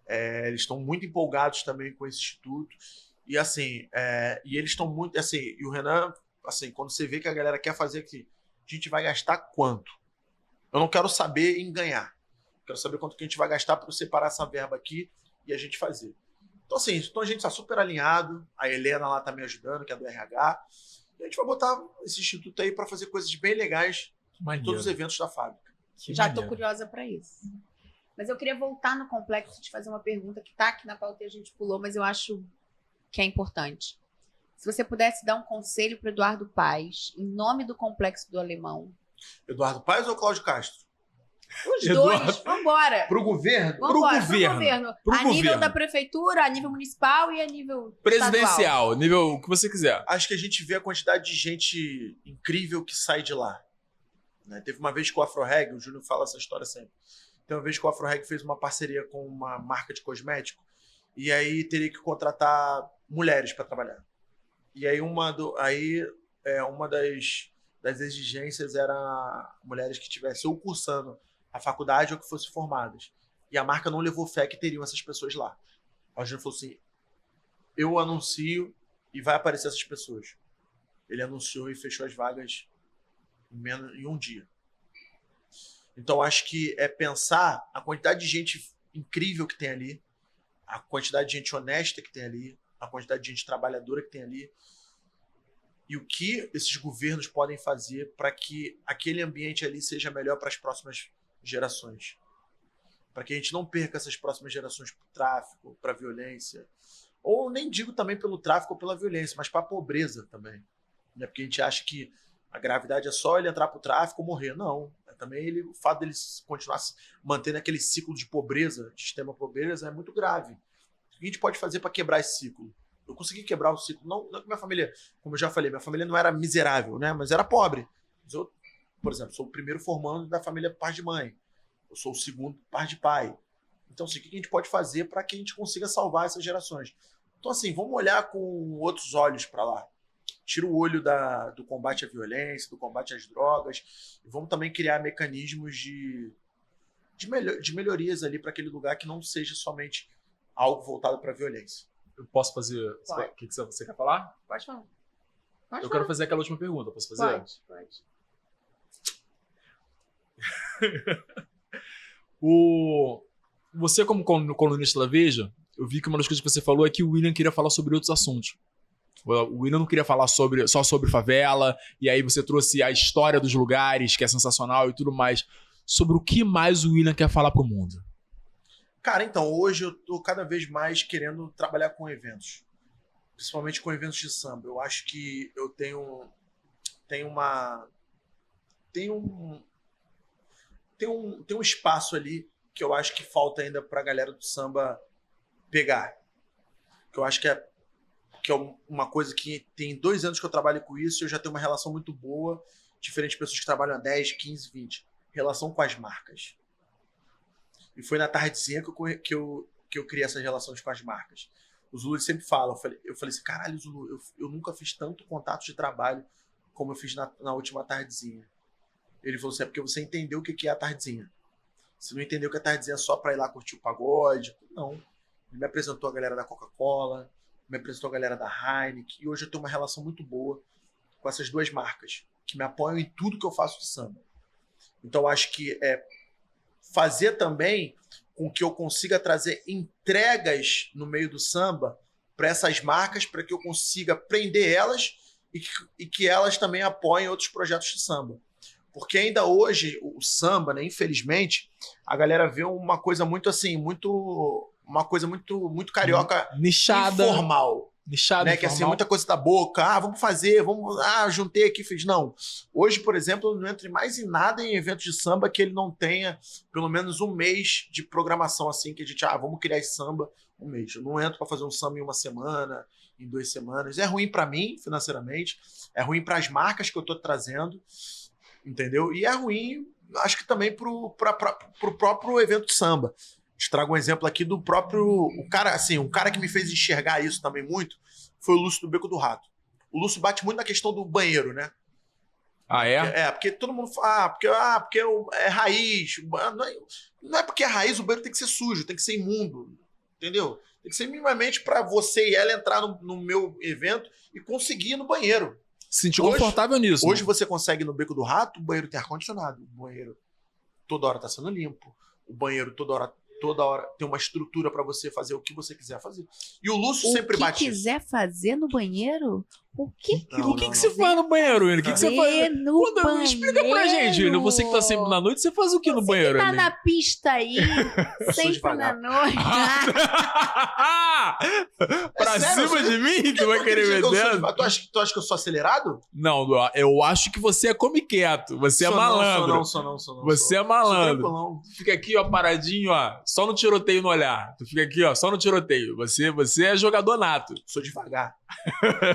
Eles estão muito empolgados também com esse instituto. E assim, e eles estão muito, assim, e o Renan, assim, quando você vê que a galera quer fazer aqui, a gente vai gastar quanto? Eu não quero saber em ganhar. Quero saber quanto que a gente vai gastar para separar essa verba aqui e a gente fazer. Então, assim, a gente está super alinhado. A Helena lá está me ajudando, que é do RH. E a gente vai botar esse instituto aí para fazer coisas bem legais em todos os eventos da fábrica. Já estou curiosa para isso. Mas eu queria voltar no complexo e te fazer uma pergunta que está aqui na pauta e a gente pulou, mas eu acho que é importante. Se você pudesse dar um conselho para Eduardo Paes, em nome do Complexo do Alemão. Eduardo Paes ou Cláudio Castro? Os dois, vambora. Pro governo? Pro governo. A nível da prefeitura, a nível municipal e a nível presidencial, estadual. nível o que você quiser. Acho que a gente vê a quantidade de gente incrível que sai de lá. Né? Teve uma vez que o AfroReg, o Júnior fala essa história sempre. Tem uma vez que o AfroReg fez uma parceria com uma marca de cosmético e aí teria que contratar mulheres para trabalhar. E aí uma das exigências era mulheres que estivessem ou cursando a faculdade ou que fossem formadas. E a marca não levou fé que teriam essas pessoas lá. O Júnior falou assim, eu anuncio e vai aparecer essas pessoas. Ele anunciou e fechou as vagas em um dia. Então, acho que é pensar a quantidade de gente incrível que tem ali, a quantidade de gente honesta que tem ali, a quantidade de gente trabalhadora que tem ali, e o que esses governos podem fazer para que aquele ambiente ali seja melhor para as próximas gerações. Para que a gente não perca essas próximas gerações para o tráfico, para a violência. Ou nem digo também pelo tráfico ou pela violência, mas para a pobreza também. Né? Porque a gente acha que a gravidade é só ele entrar para o tráfico ou morrer. Não. Também o fato dele continuar mantendo aquele ciclo de pobreza, de extrema pobreza, é muito grave. O que a gente pode fazer para quebrar esse ciclo? Eu consegui quebrar o ciclo. Não que minha família, como eu já falei, minha família não era miserável, né? Mas era pobre. Mas eu, por exemplo, sou o primeiro formando da família par de mãe. Eu sou o segundo par de pai. Então, assim, o que a gente pode fazer para que a gente consiga salvar essas gerações? Então, assim, vamos olhar com outros olhos para lá. Tira o olho do combate à violência, do combate às drogas. E vamos também criar mecanismos de melhorias ali para aquele lugar que não seja somente algo voltado para a violência. Eu posso fazer... O que você quer falar? Pode falar. Eu quero fazer aquela última pergunta. Posso fazer? Pode. Você, como colunista da Veja, eu vi que uma das coisas que você falou é que o William queria falar sobre outros assuntos. O William não queria falar só sobre favela, e aí você trouxe a história dos lugares, que é sensacional e tudo mais. Sobre o que mais o William quer falar pro mundo? Cara, então, hoje eu tô cada vez mais querendo trabalhar com eventos. Principalmente com eventos de samba. Eu acho que eu tenho um espaço ali que eu acho que falta ainda pra galera do samba pegar. Que eu acho que é uma coisa que tem 2 anos que eu trabalho com isso e eu já tenho uma relação muito boa, diferente de pessoas que trabalham há 10, 15, 20. Relação com as marcas. E foi na Tardezinha que eu criei essas relações com as marcas. O Zulu sempre fala, eu falei assim, caralho, Zulu, eu nunca fiz tanto contato de trabalho como eu fiz na última Tardezinha. Ele falou assim, é porque você entendeu o que é a Tardezinha. Você não entendeu o que eu tava dizendo só pra ir lá curtir o pagode. Não. Ele me apresentou a galera da Coca-Cola, me apresentou a galera da Heineken, e hoje eu tenho uma relação muito boa com essas duas marcas, que me apoiam em tudo que eu faço de samba. Então, eu acho que é fazer também com que eu consiga trazer entregas no meio do samba para essas marcas, para que eu consiga prender elas e que elas também apoiem outros projetos de samba. Porque ainda hoje, o samba, né, infelizmente, a galera vê uma coisa muito assim, uma coisa muito carioca, nichada, informal. Nichada, né? Que assim, muita coisa da boca, vamos fazer, juntei aqui, fiz. Não. Hoje, por exemplo, eu não entro mais em nada em evento de samba que ele não tenha pelo menos um mês de programação, assim, que a gente, vamos criar esse samba um mês. Eu não entro para fazer um samba em uma semana, em 2 semanas. É ruim para mim, financeiramente, é ruim para as marcas que eu tô trazendo, entendeu? E é ruim, acho que também pro próprio evento de samba. Te trago um exemplo aqui do próprio... um cara que me fez enxergar isso também muito foi o Lúcio do Beco do Rato. O Lúcio bate muito na questão do banheiro, né? Ah, é? Porque todo mundo fala, porque é raiz. Não é porque é raiz, o banheiro tem que ser sujo, tem que ser imundo, entendeu? Tem que ser minimamente para você e ela entrar no meu evento e conseguir ir no banheiro. Se sentir confortável nisso. Hoje você consegue ir no Beco do Rato, o banheiro tem ar-condicionado, o banheiro toda hora está sendo limpo, o banheiro toda hora tem uma estrutura para você fazer o que você quiser fazer. E o Lúcio sempre bate. O que quiser fazer no banheiro? O que você faz no banheiro, William? O que você faz? No banheiro? Explica pra gente, William. Você que tá sempre na noite, você faz o que no banheiro? Você que tá ali? na pista aí, sempre na noite. Pra cima de mim? Tu vai querer ver dentro? Tu acha que eu sou acelerado? Não, eu acho que você é come quieto. Você é malandro. Sou não. Você é malandro. Tu fica aqui, ó, paradinho, ó. Só no tiroteio no olhar. Tu fica aqui, ó, só no tiroteio. Você é jogador nato. Sou devagar.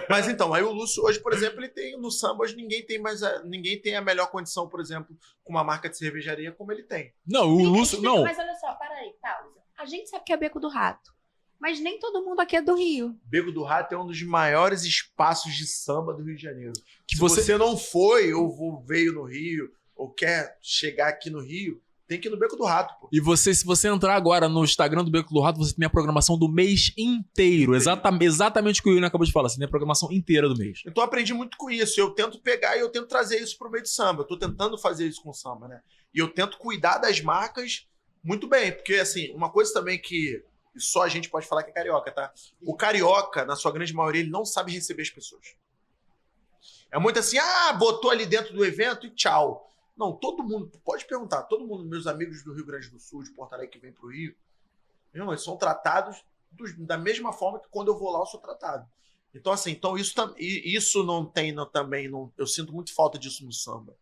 Mas então, aí o Lúcio hoje, por exemplo, ele tem no samba, hoje ninguém tem a melhor condição, por exemplo, com uma marca de cervejaria como ele tem. Não, o Lúcio, não. Mas olha só, para aí, pausa. A gente sabe que é Beco do Rato, mas nem todo mundo aqui é do Rio. Beco do Rato é um dos maiores espaços de samba do Rio de Janeiro. Que Se você não foi ou veio no Rio ou quer chegar aqui no Rio, tem que ir no Beco do Rato, pô. E se você entrar agora no Instagram do Beco do Rato, você tem a programação do mês inteiro. Exatamente o que o William acabou de falar. Você tem a programação inteira do mês. Então eu aprendi muito com isso. Eu tento pegar e eu tento trazer isso pro meio de samba. Eu tô tentando fazer isso com o samba, né? E eu tento cuidar das marcas muito bem. Porque, assim, uma coisa também que só a gente pode falar que é carioca, tá? O carioca, na sua grande maioria, ele não sabe receber as pessoas. É muito assim, botou ali dentro do evento e tchau. Não, todo mundo, pode perguntar, todo mundo, meus amigos do Rio Grande do Sul, de Porto Alegre que vem pro Rio, eles são tratados da mesma forma que quando eu vou lá eu sou tratado. Então, assim, isso não tem também, eu sinto muito falta disso no samba,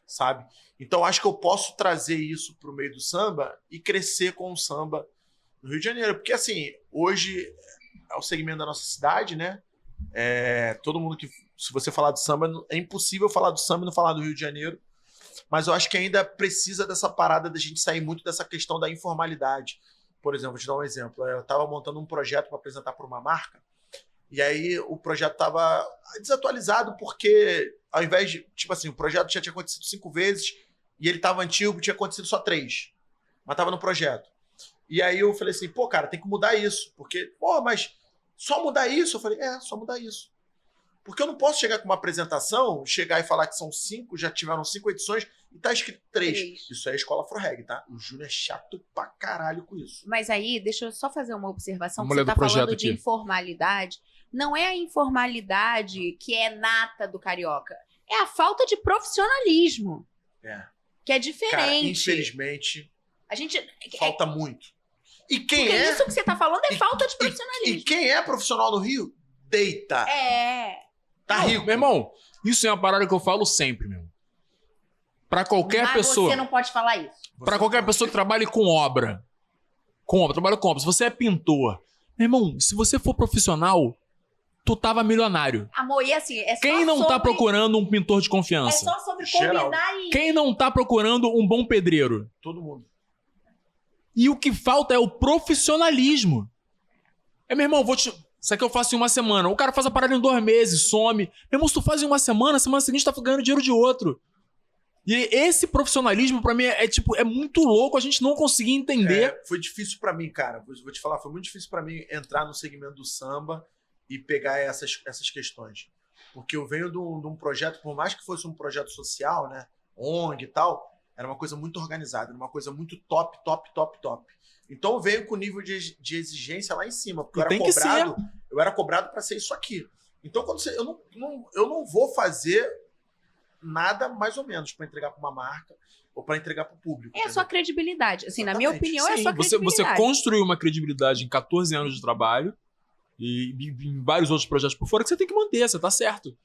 sabe? Então, acho que eu posso trazer isso pro meio do samba e crescer com o samba no Rio de Janeiro. Porque, assim, hoje é o segmento da nossa cidade, né? Todo mundo que, se você falar do samba, é impossível falar do samba e não falar do Rio de Janeiro. Mas eu acho que ainda precisa dessa parada da gente sair muito dessa questão da informalidade. Por exemplo, vou te dar um exemplo. Eu estava montando um projeto para apresentar para uma marca, e aí o projeto estava desatualizado porque, ao invés de... Tipo assim, o projeto já tinha acontecido 5 vezes e ele estava antigo, tinha acontecido só 3. Mas estava no projeto. E aí eu falei assim, cara, tem que mudar isso. Porque, mas só mudar isso? Eu falei, só mudar isso. Porque eu não posso chegar com uma apresentação, chegar e falar que são 5, já tiveram 5 edições e tá escrito 3. Isso é a escola Afro-Reg, tá? O Júnior é chato pra caralho com isso. Mas aí, deixa eu só fazer uma observação. Vamos você tá falando aqui. De informalidade. Não é a informalidade que é nata do carioca. É a falta de profissionalismo. Que é diferente. Cara, infelizmente, a gente falta muito. E quem porque isso que você tá falando é falta de profissionalismo. E quem é profissional no Rio, deita. Tá rico. Meu irmão, isso é uma parada que eu falo sempre, meu. Pra qualquer pessoa. Você não pode falar isso. Pra qualquer pessoa que trabalhe com obra. Trabalha com obra. Se você é pintor, meu irmão, se você for profissional, tu tava milionário. Amor, e assim, é só quem não tá procurando um pintor de confiança? É só sobre combinar e... Quem não tá procurando um bom pedreiro? Todo mundo. E o que falta é o profissionalismo. Meu irmão, isso aqui eu faço em uma semana. O cara faz a parada em 2 meses, some. Meu irmão, se tu faz em uma semana, semana seguinte tá ganhando dinheiro de outro. E esse profissionalismo, pra mim, tipo, é muito louco a gente não conseguir entender. Foi difícil pra mim, cara. Vou te falar, foi muito difícil pra mim entrar no segmento do samba e pegar essas questões. Porque eu venho de um projeto, por mais que fosse um projeto social, né? ONG e tal, era uma coisa muito organizada, era uma coisa muito top, top, top, top. Então eu venho com o nível de exigência lá em cima, porque eu era cobrado para ser isso aqui. Então eu não vou fazer nada mais ou menos para entregar para uma marca ou para entregar para o público. É a sua credibilidade. Assim, na minha opinião, é a Sim, sua credibilidade. você construiu uma credibilidade em 14 anos de trabalho e em vários outros projetos por fora que você tem que manter, você tá certo.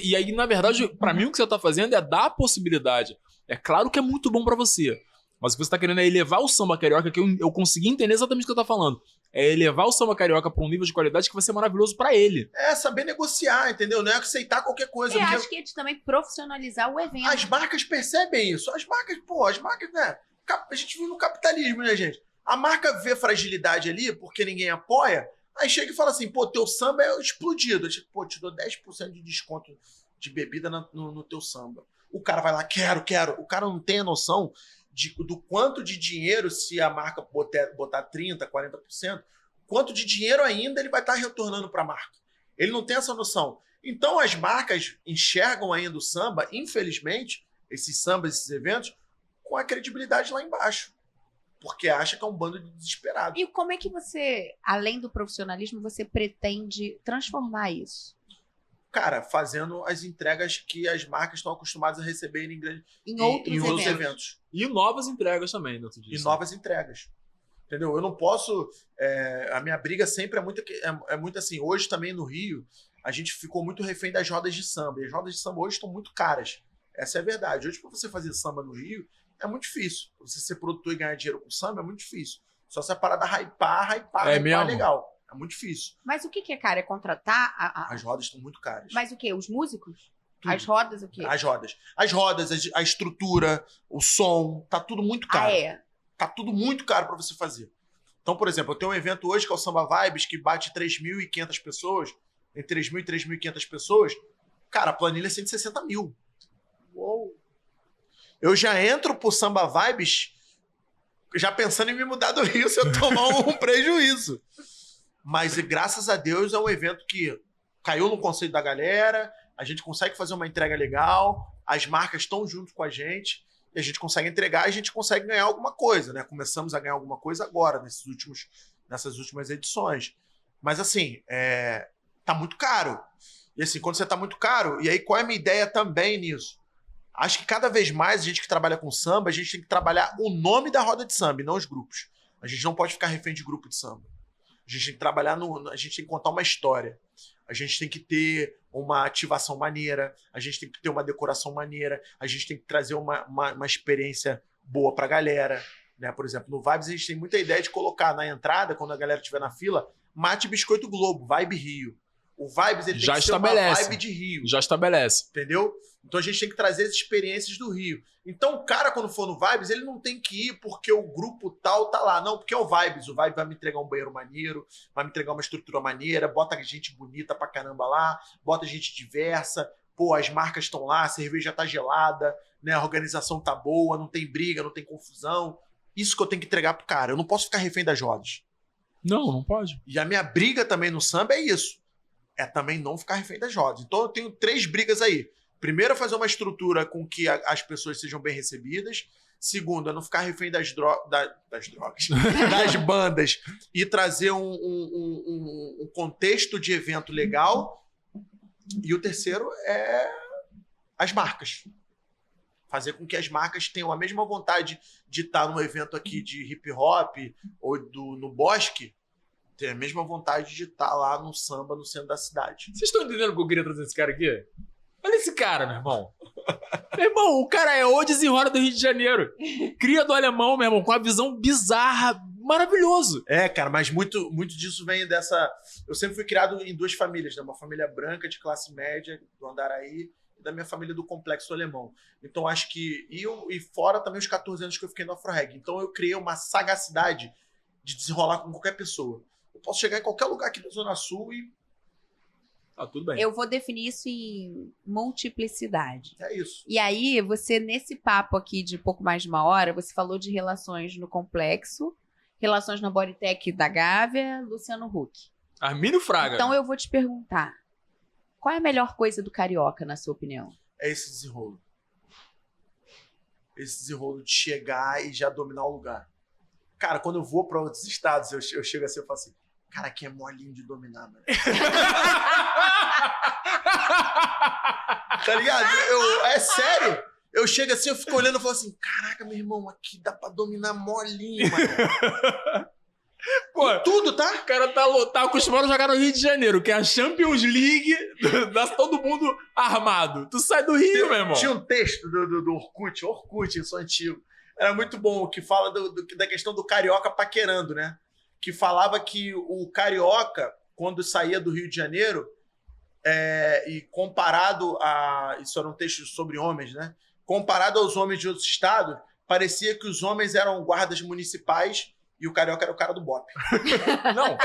E aí, na verdade, pra mim, o que você tá fazendo é dar a possibilidade. É claro que é muito bom pra você, mas o que você tá querendo é elevar o samba carioca, que eu consegui entender exatamente o que você tá falando. É elevar o samba carioca pra um nível de qualidade que vai ser maravilhoso pra ele. É saber negociar, entendeu? Não é aceitar qualquer coisa. Eu acho que é de também profissionalizar o evento. As marcas percebem isso. As marcas, né? A gente vive no capitalismo, né, gente? A marca vê fragilidade ali, porque ninguém apoia, aí chega e fala assim, pô, teu samba é explodido. Eu digo, pô, te dou 10% de desconto de bebida no teu samba. O cara vai lá, quero. O cara não tem a noção do quanto de dinheiro, se a marca botar 30%, 40%, quanto de dinheiro ainda ele vai estar retornando para a marca. Ele não tem essa noção. Então as marcas enxergam ainda o samba, infelizmente, esses sambas, esses eventos, com a credibilidade lá embaixo. Porque acha que é um bando de desesperados. E como é que você, além do profissionalismo, você pretende transformar isso? Cara, fazendo as entregas que as marcas estão acostumadas a receber em outros eventos. E novas entregas também, dentro disso. E novas entregas. Entendeu? Eu não posso... a minha briga sempre é muito assim. Hoje também no Rio, a gente ficou muito refém das rodas de samba. E as rodas de samba hoje estão muito caras. Essa é a verdade. Hoje, para você fazer samba no Rio, é muito difícil. Pra você ser produtor e ganhar dinheiro com samba é muito difícil. Só se a parada hypar legal. É muito difícil. Mas o que é caro? É contratar? As rodas estão muito caras. Mas o quê? Os músicos? Tudo. As rodas, o quê? As rodas, a estrutura, o som, tá tudo muito caro. Tá tudo muito caro para você fazer. Então, por exemplo, eu tenho um evento hoje que é o Samba Vibes, que bate 3.500 pessoas, entre 3.000 e 3.500 pessoas. Cara, a planilha é 160 mil. Uou! Eu já entro pro Samba Vibes já pensando em me mudar do Rio se eu tomar um prejuízo. Mas, graças a Deus, é um evento que caiu no conceito da galera, a gente consegue fazer uma entrega legal, as marcas estão junto com a gente, e a gente consegue entregar e a gente consegue ganhar alguma coisa, né? Começamos a ganhar alguma coisa agora, nessas últimas edições. Mas, assim, tá muito caro. E, assim, quando você tá muito caro, e aí qual é a minha ideia também nisso? Acho que cada vez mais a gente que trabalha com samba, a gente tem que trabalhar o nome da roda de samba e não os grupos. A gente não pode ficar refém de grupo de samba. A gente tem que trabalhar a gente tem que contar uma história. A gente tem que ter uma ativação maneira, a gente tem que ter uma decoração maneira, a gente tem que trazer uma experiência boa pra galera, né? Por exemplo, no Vibes a gente tem muita ideia de colocar na entrada, quando a galera estiver na fila, Mate Biscoito Globo, Vibe Rio. O Vibes ele tem que ser uma vibe de Rio. Já estabelece. Entendeu? Então a gente tem que trazer as experiências do Rio. Então o cara, quando for no Vibes, ele não tem que ir porque o grupo tal tá lá. Não, porque é o Vibes. O Vibes vai me entregar um banheiro maneiro, vai me entregar uma estrutura maneira, bota gente bonita pra caramba lá, bota gente diversa. Pô, as marcas estão lá, a cerveja tá gelada, né? A organização tá boa, não tem briga, não tem confusão. Isso que eu tenho que entregar pro cara. Eu não posso ficar refém das rodas. Não pode. E a minha briga também no samba é isso. É também não ficar refém das rodas. Então eu tenho 3 brigas aí. Primeiro, é fazer uma estrutura com que as pessoas sejam bem recebidas. Segundo, é não ficar refém das drogas, das bandas, e trazer um contexto de evento legal. E o terceiro é as marcas. Fazer com que as marcas tenham a mesma vontade de estar num evento aqui de hip hop ou no Bosque, ter a mesma vontade de estar lá no samba, no centro da cidade. Vocês estão entendendo que eu queria trazer esse cara aqui? Olha esse cara, meu irmão. Meu irmão, o cara é o desenrola do Rio de Janeiro. Cria do alemão, meu irmão, com uma visão bizarra, maravilhoso. Cara, mas muito disso vem dessa... Eu sempre fui criado em 2 famílias, né? Uma família branca de classe média, do Andaraí, e da minha família do Complexo Alemão. Então acho que... E fora também os 14 anos que eu fiquei no Afro-Reg. Então eu criei uma sagacidade de desenrolar com qualquer pessoa. Eu posso chegar em qualquer lugar aqui da Zona Sul e Tá tudo bem. Eu vou definir isso em multiplicidade. É isso. E aí, você, nesse papo aqui de pouco mais de uma hora, você falou de relações no Complexo, relações na Bodytech da Gávea, Luciano Huck. Armínio Fraga. Então, eu vou te perguntar, qual é a melhor coisa do carioca, na sua opinião? É esse desenrolo. Esse desenrolo de chegar e já dominar o lugar. Cara, quando eu vou para outros estados, eu chego assim e falo assim, cara, aqui é molinho de dominar, mano. Tá ligado? É sério. Eu chego assim, eu fico olhando e falo assim, caraca, meu irmão, aqui dá pra dominar molinho, mano. Pô, E tudo, tá? o cara tá acostumado a jogar no Rio de Janeiro, que é a Champions League, dá todo mundo armado. Tu sai do Rio, meu irmão. Tinha um texto do Orkut, eu sou antigo. Era muito bom, que fala da questão do carioca paquerando, né? Que falava que o carioca, quando saía do Rio de Janeiro, e comparado a... Isso era um texto sobre homens, né? Comparado aos homens de outros estados, parecia que os homens eram guardas municipais e o carioca era o cara do bope. Não.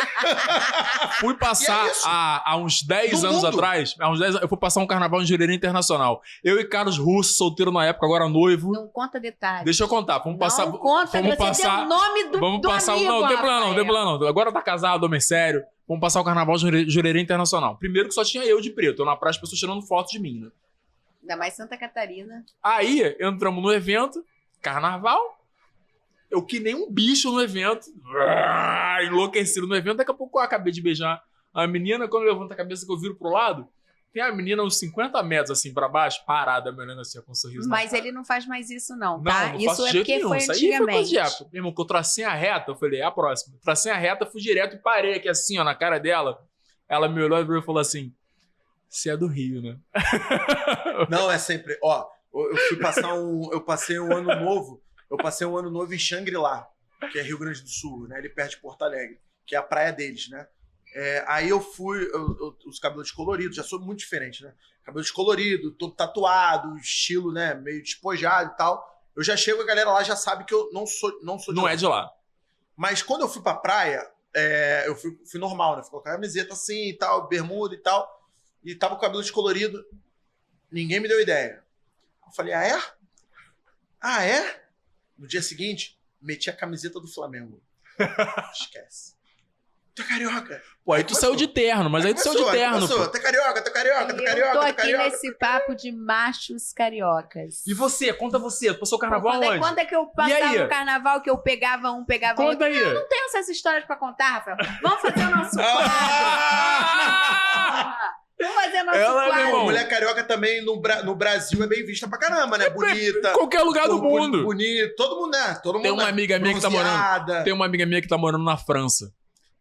Fui passar há uns 10 anos atrás, eu fui passar um carnaval em Jurerê Internacional. Eu e Carlos Russo, solteiro na época, agora noivo. Não conta detalhes. Deixa eu contar. Vamos passar. Não conta, vamos você passar, deu o nome do vamos do passar, amigo, não, tem plano Rafael. não, tem plano não. Agora tá casado, homem sério. Vamos passar o carnaval em Jurerê Internacional. Primeiro que só tinha eu de preto. Eu na praia, as pessoas tirando fotos de mim, né? Ainda mais Santa Catarina. Aí, entramos no evento, carnaval. Eu que nem um bicho no evento. Enlouquecido no evento. Daqui a pouco eu acabei de beijar a menina. Quando eu levanto a cabeça que eu viro pro lado, tem a menina uns 50 metros assim pra baixo, parada, me olhando assim, com um sorriso na Mas cara. ele não faz mais isso, não, Não, tá? não Isso faço é de jeito porque nenhum. foi Isso aí foi coisa antigamente. de época. Meu irmão, que eu tracei a reta, eu falei, é a próxima. Tracei a reta, fui direto e parei aqui assim, ó, na cara dela. Ela me olhou e falou assim, você é do Rio, né? Não, é sempre... Ó, eu fui passar eu passei um ano novo. Eu passei um ano novo em Xangri-Lá, que é Rio Grande do Sul, né? Ali perto de Porto Alegre, que é a praia deles, né? Aí eu fui, os cabelos coloridos, já sou muito diferente, né? Cabelo descolorido, todo tatuado, estilo, né? Meio despojado e tal. Eu já chego, a galera lá já sabe que eu não sou de Não lá. é de lá. Mas quando eu fui pra praia, eu fui normal, né? Fui com a camiseta assim e tal, bermuda e tal. E tava com o cabelo descolorido. Ninguém me deu ideia. Eu falei, ah, é? Ah, é? No dia seguinte, meti a camiseta do Flamengo. Esquece. Tu é carioca. Pô, aí tu saiu de terno, mas aí tu saiu de terno, pô. Tu é carioca, tu é carioca, tu é carioca, Eu tô tu é aqui carioca. nesse papo de machos cariocas. E você? Conta você. Tu passou o carnaval Quando aonde? é que eu E aí? passava o carnaval que eu pegava um, pegava outro? Conta aí. Eu não tenho essas histórias pra contar, Rafael. Vamos fazer o nosso quadro. Vamos fazer o nosso Ela, meu quadro. irmão. Mulher carioca também no Brasil é bem vista pra caramba, né? Bonita. Qualquer lugar do mundo. Bonito. Todo mundo, né? Todo mundo, Tem uma né? amiga minha que tá Bronzeada. Tem uma amiga minha que tá morando na França.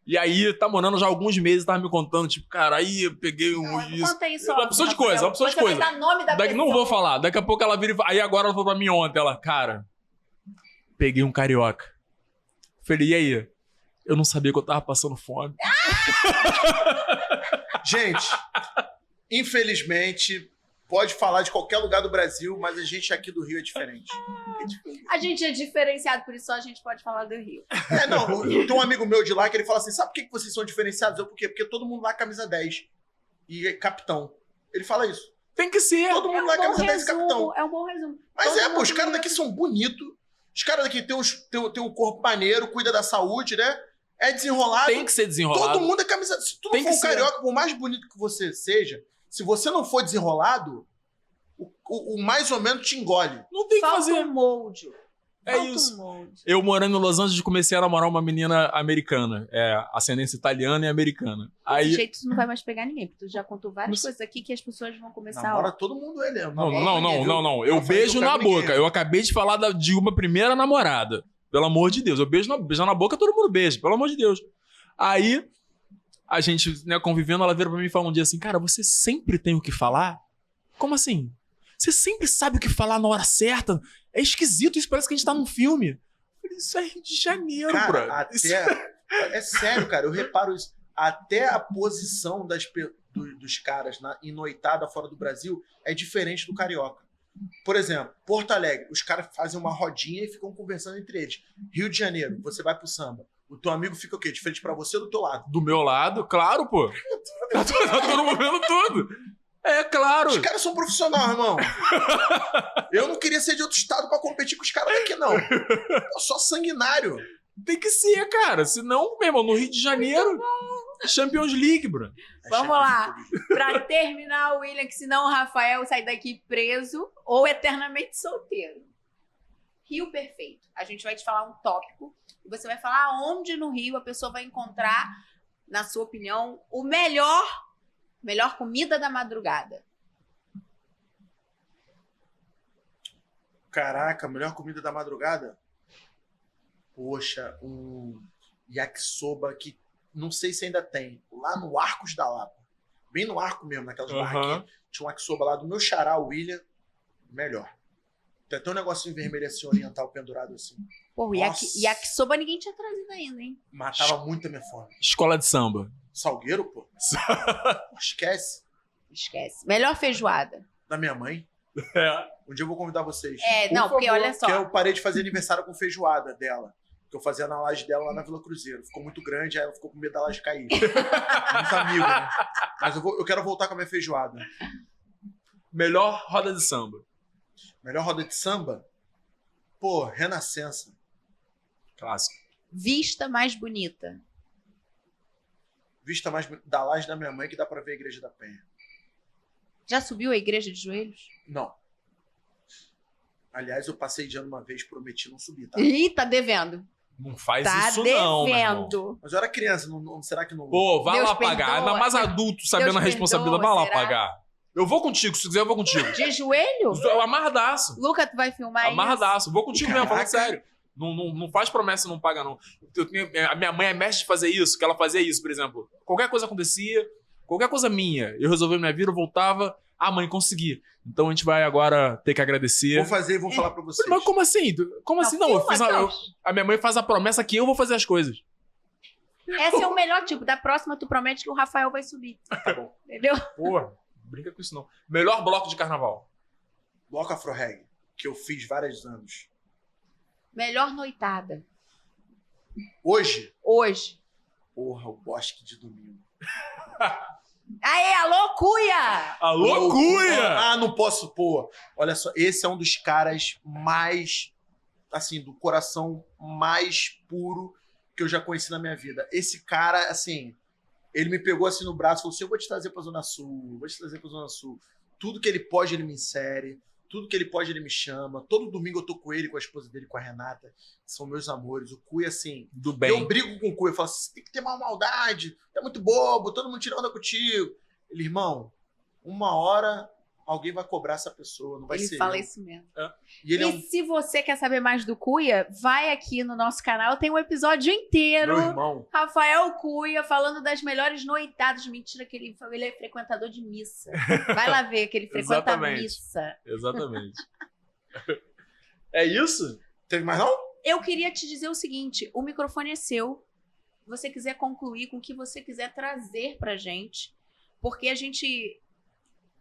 E aí, tá morando já há alguns meses, tava me contando, tipo, cara, aí eu peguei isso. Conta isso. Uma opção de coisa, uma opção de coisa. Você vai dar nome da Não pessoa. vou falar. Daqui a pouco ela vira e fala. Aí agora ela falou pra mim ontem, ela, cara, peguei um carioca. Falei, e aí? Eu não sabia que eu tava passando fome. Gente, infelizmente, pode falar de qualquer lugar do Brasil, mas a gente aqui do Rio é diferente. A gente é diferenciado, por isso só a gente pode falar do Rio. Não, tem um amigo meu de lá que ele fala assim, sabe por que vocês são diferenciados? Eu, por quê? Porque todo mundo lá é camisa 10 e é capitão. Ele fala isso. Tem que ser. Todo mundo lá é camisa 10 e capitão. É um bom resumo. Mas Todo pô, os mundo caras daqui são bonitos. Os caras daqui tem um corpo maneiro, cuida da saúde, né? É desenrolado. Tem que ser desenrolado. Todo mundo é camisa... Se tu não Tem for que um ser. carioca, por mais bonito que você seja, se você não for desenrolado, o mais ou menos te engole. Não tem que Falta fazer. um molde. É Falta isso. um molde. Eu morando em Los Angeles comecei a namorar uma menina americana. Ascendência italiana e americana. Desse Aí. jeito tu não vai mais pegar ninguém, porque tu já contou várias Mas- coisas aqui que as pessoas vão começar Namora a... todo mundo ele. Não. Eu Não beijo na pego ninguém. boca. Eu acabei de falar de uma primeira namorada. Pelo amor de Deus. Eu beijar na boca, todo mundo beija. Pelo amor de Deus. Aí, a gente, né, convivendo, ela vira pra mim e fala um dia assim, cara, você sempre tem o que falar? Como assim? Você sempre sabe o que falar na hora certa? É esquisito, isso parece que a gente tá num filme. Eu falei, isso é Rio de Janeiro, Cara, bro. É sério, cara. Eu reparo isso. Até a posição dos caras em noitada fora do Brasil é diferente do carioca. Por exemplo, Porto Alegre, os caras fazem uma rodinha e ficam conversando entre eles. Rio de Janeiro, você vai pro samba. O teu amigo fica o quê? De frente pra você ou do teu lado? Do meu lado, claro, pô. Tá todo mundo vendo tudo. É claro. Os caras são profissionais, irmão. Eu não queria ser de outro estado pra competir com os caras daqui, não. Eu sou sanguinário. Tem que ser, cara. Senão, meu irmão, no Rio de Janeiro, Champions League, bro. Vamos lá. Pra terminar, William, que senão o Rafael sai daqui preso ou eternamente solteiro. Rio perfeito. A gente vai te falar um tópico e você vai falar onde no Rio a pessoa vai encontrar, na sua opinião, o melhor comida da madrugada. Caraca, melhor comida da madrugada? Poxa, um yakisoba que não sei se ainda tem. Lá no Arcos da Lapa. Bem no arco mesmo, naquelas barraquinhas. Tinha um yakisoba lá do meu xará, o William. Melhor. Tem até um negocinho vermelho assim, oriental, pendurado assim. Pô, yakisoba ninguém tinha trazido ainda, hein? Matava muito a minha fome. Escola de samba. Salgueiro, pô? Esquece. Esquece. Melhor feijoada. Da minha mãe. É. Um dia eu vou convidar vocês. Não, porque olha só. Porque eu parei de fazer aniversário com feijoada dela. Que eu fazia na laje dela lá na Vila Cruzeiro. Ficou muito grande, aí ela ficou com medo da laje cair. Muito amigo, né? Mas eu quero voltar com a minha feijoada. Melhor roda de samba. Melhor roda de samba? Pô, Renascença. Clássico. Vista mais bonita. Vista mais da laje da minha mãe que dá pra ver a Igreja da Penha. Já subiu a igreja de joelhos? Não. Aliás, eu passei de ano uma vez, prometi não subir, tá? Ih, tá devendo. Não faz Tá isso não, meu irmão. devendo. Mas eu era criança, será que não... Pô, vai Deus lá pagar. perdoa. Ainda mais adulto, sabendo Deus a responsabilidade. perdoa, Vai lá será? pagar. Eu vou contigo, se quiser eu vou contigo. De joelho? Amarradaço. Luca, tu vai filmar isso? Amarradaço. Vou contigo mesmo, falando Caraca. sério. Não faz promessa e não paga, não. A minha mãe é mestre de fazer isso, que ela fazia isso, por exemplo. Qualquer coisa acontecia, qualquer coisa minha, eu resolvi minha vida, eu voltava, mãe, consegui. Então a gente vai agora ter que agradecer. Vou fazer e vou falar pra vocês. Mas como assim? Como assim? Não, filma, a minha mãe faz a promessa que eu vou fazer as coisas. Esse é o melhor tipo. Da próxima, tu promete que o Rafael vai subir. Tá bom. Entendeu? Porra, brinca com isso não. Melhor bloco de carnaval. Bloco Afro Reg, que eu fiz vários anos. Melhor noitada. Hoje, Hoje. porra, o Bosque de Domingo. Aê, alô, Cuia! Alô, Cuia! Ah, não posso pôr. Olha só, esse é um dos caras mais, assim, do coração mais puro que eu já conheci na minha vida. Esse cara, assim, ele me pegou assim no braço e falou assim, eu vou te trazer pra Zona Sul, vou te trazer pra Zona Sul. Tudo que ele pode, ele me insere. Tudo que ele pode, ele me chama. Todo domingo eu tô com ele, com a esposa dele, com a Renata. São meus amores. O Cuia, assim... Do bem. Eu brigo com o Cuia. Eu falo assim, você tem que ter uma maldade. Tá muito bobo. Todo mundo tira onda contigo. Ele, irmão, uma hora alguém vai cobrar essa pessoa. Não vai Ele ser fala eu. isso mesmo. E ele E é um... se você quer saber mais do Cuia, vai aqui no nosso canal. Tem um episódio inteiro. Meu irmão. Rafael Cuia falando das melhores noitadas. Mentira que ele é frequentador de missa. Vai lá ver que ele frequenta a Exatamente. missa. Exatamente. É isso? Teve mais não? Eu queria te dizer o seguinte, o microfone é seu. Se você quiser concluir com o que você quiser trazer pra gente, porque a gente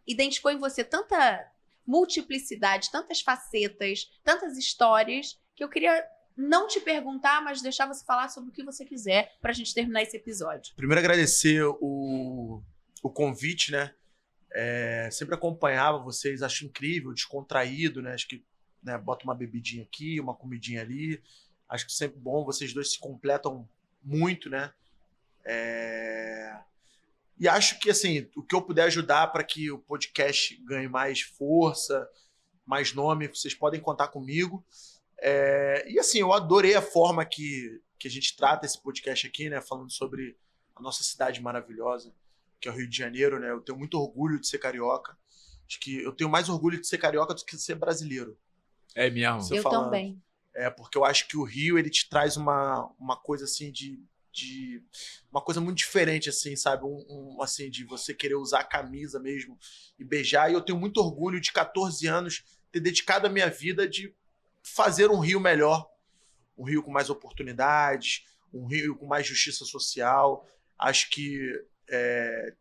identificou em você tanta multiplicidade, tantas facetas, tantas histórias, que eu queria não te perguntar, mas deixar você falar sobre o que você quiser pra gente terminar esse episódio. Primeiro agradecer o convite, né? Sempre acompanhava vocês, acho incrível, descontraído, né? Acho que bota uma bebidinha aqui, uma comidinha ali. Acho que sempre bom, vocês dois se completam muito, né? E acho que, assim, o que eu puder ajudar para que o podcast ganhe mais força, mais nome, vocês podem contar comigo. E, assim, eu adorei a forma que a gente trata esse podcast aqui, né? Falando sobre a nossa cidade maravilhosa, que é o Rio de Janeiro, né? Eu tenho muito orgulho de ser carioca. Acho que eu tenho mais orgulho de ser carioca do que de ser brasileiro. É mesmo. Você Eu falando. também. Porque eu acho que o Rio, ele te traz uma coisa, assim, de uma coisa muito diferente, assim, sabe? Assim, de você querer usar a camisa mesmo e beijar. E eu tenho muito orgulho de 14 anos ter dedicado a minha vida de fazer um Rio melhor. Um Rio com mais oportunidades, um Rio com mais justiça social. Acho que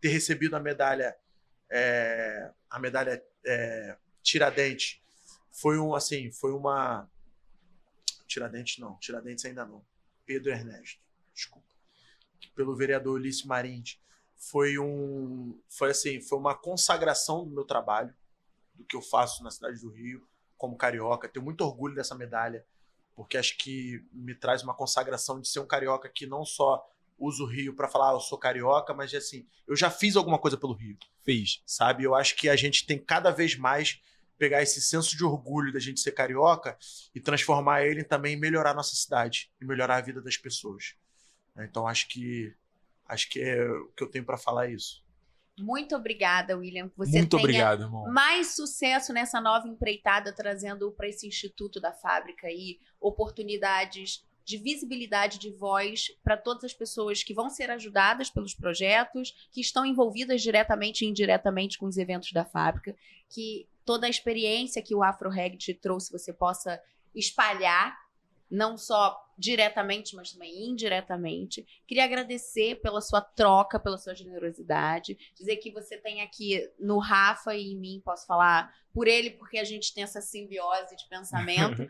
ter recebido a medalha Tiradentes foi uma... Tiradentes ainda não. Pedro Ernesto, desculpa. Pelo vereador Ulisses Marins. foi uma consagração do meu trabalho, do que eu faço na cidade do Rio, como carioca. Tenho muito orgulho dessa medalha, porque acho que me traz uma consagração de ser um carioca que não só usa o Rio para falar, eu sou carioca, mas assim, eu já fiz alguma coisa pelo Rio. Fiz. Sabe? Eu acho que a gente tem cada vez mais pegar esse senso de orgulho da gente ser carioca e transformar ele também em melhorar a nossa cidade e melhorar a vida das pessoas. Então acho que é o que eu tenho para falar é isso. Muito obrigada, William. Que você Muito tenha obrigado, irmão. mais sucesso nessa nova empreitada, trazendo para esse Instituto da Fábrica aí oportunidades de visibilidade, de voz para todas as pessoas que vão ser ajudadas pelos projetos, que estão envolvidas diretamente e indiretamente com os eventos da fábrica, que toda a experiência que o AfroReg te trouxe você possa espalhar, não só diretamente, mas também indiretamente. Queria agradecer pela sua troca, pela sua generosidade, dizer que você tem aqui no Rafa e em mim, posso falar por ele, porque a gente tem essa simbiose de pensamento,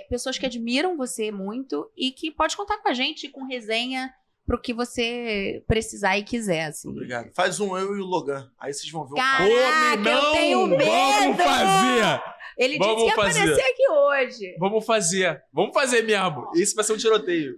pessoas que admiram você muito e que pode contar com a gente, com resenha, pro que você precisar e quiser, assim. Obrigado. Faz eu e o Logan, aí vocês vão ver Caraca, eu tenho medo! Vamos fazer! Ele disse que ia aparecer aqui hoje. Vamos fazer mesmo. Isso vai ser um tiroteio.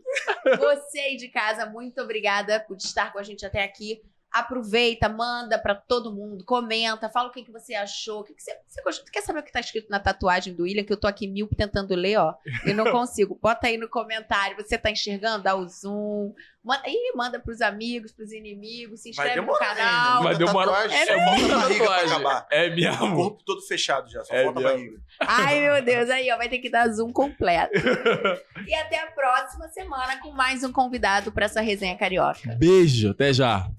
Você aí de casa, muito obrigada por estar com a gente até aqui. Aproveita, manda pra todo mundo, comenta, fala o que você achou, o que você gostou. Quer saber o que tá escrito na tatuagem do William, que eu tô aqui tentando ler, ó, e não consigo. Bota aí no comentário, você tá enxergando? Dá o zoom. Manda pros amigos, pros inimigos, se inscreve no canal. Vai demorar. Muita barriga pra acabar. É mesmo. O corpo todo fechado já, só falta a barriga. Ai, meu Deus, aí ó, vai ter que dar zoom completo. E até a próxima semana com mais um convidado pra essa resenha carioca. Beijo, até já.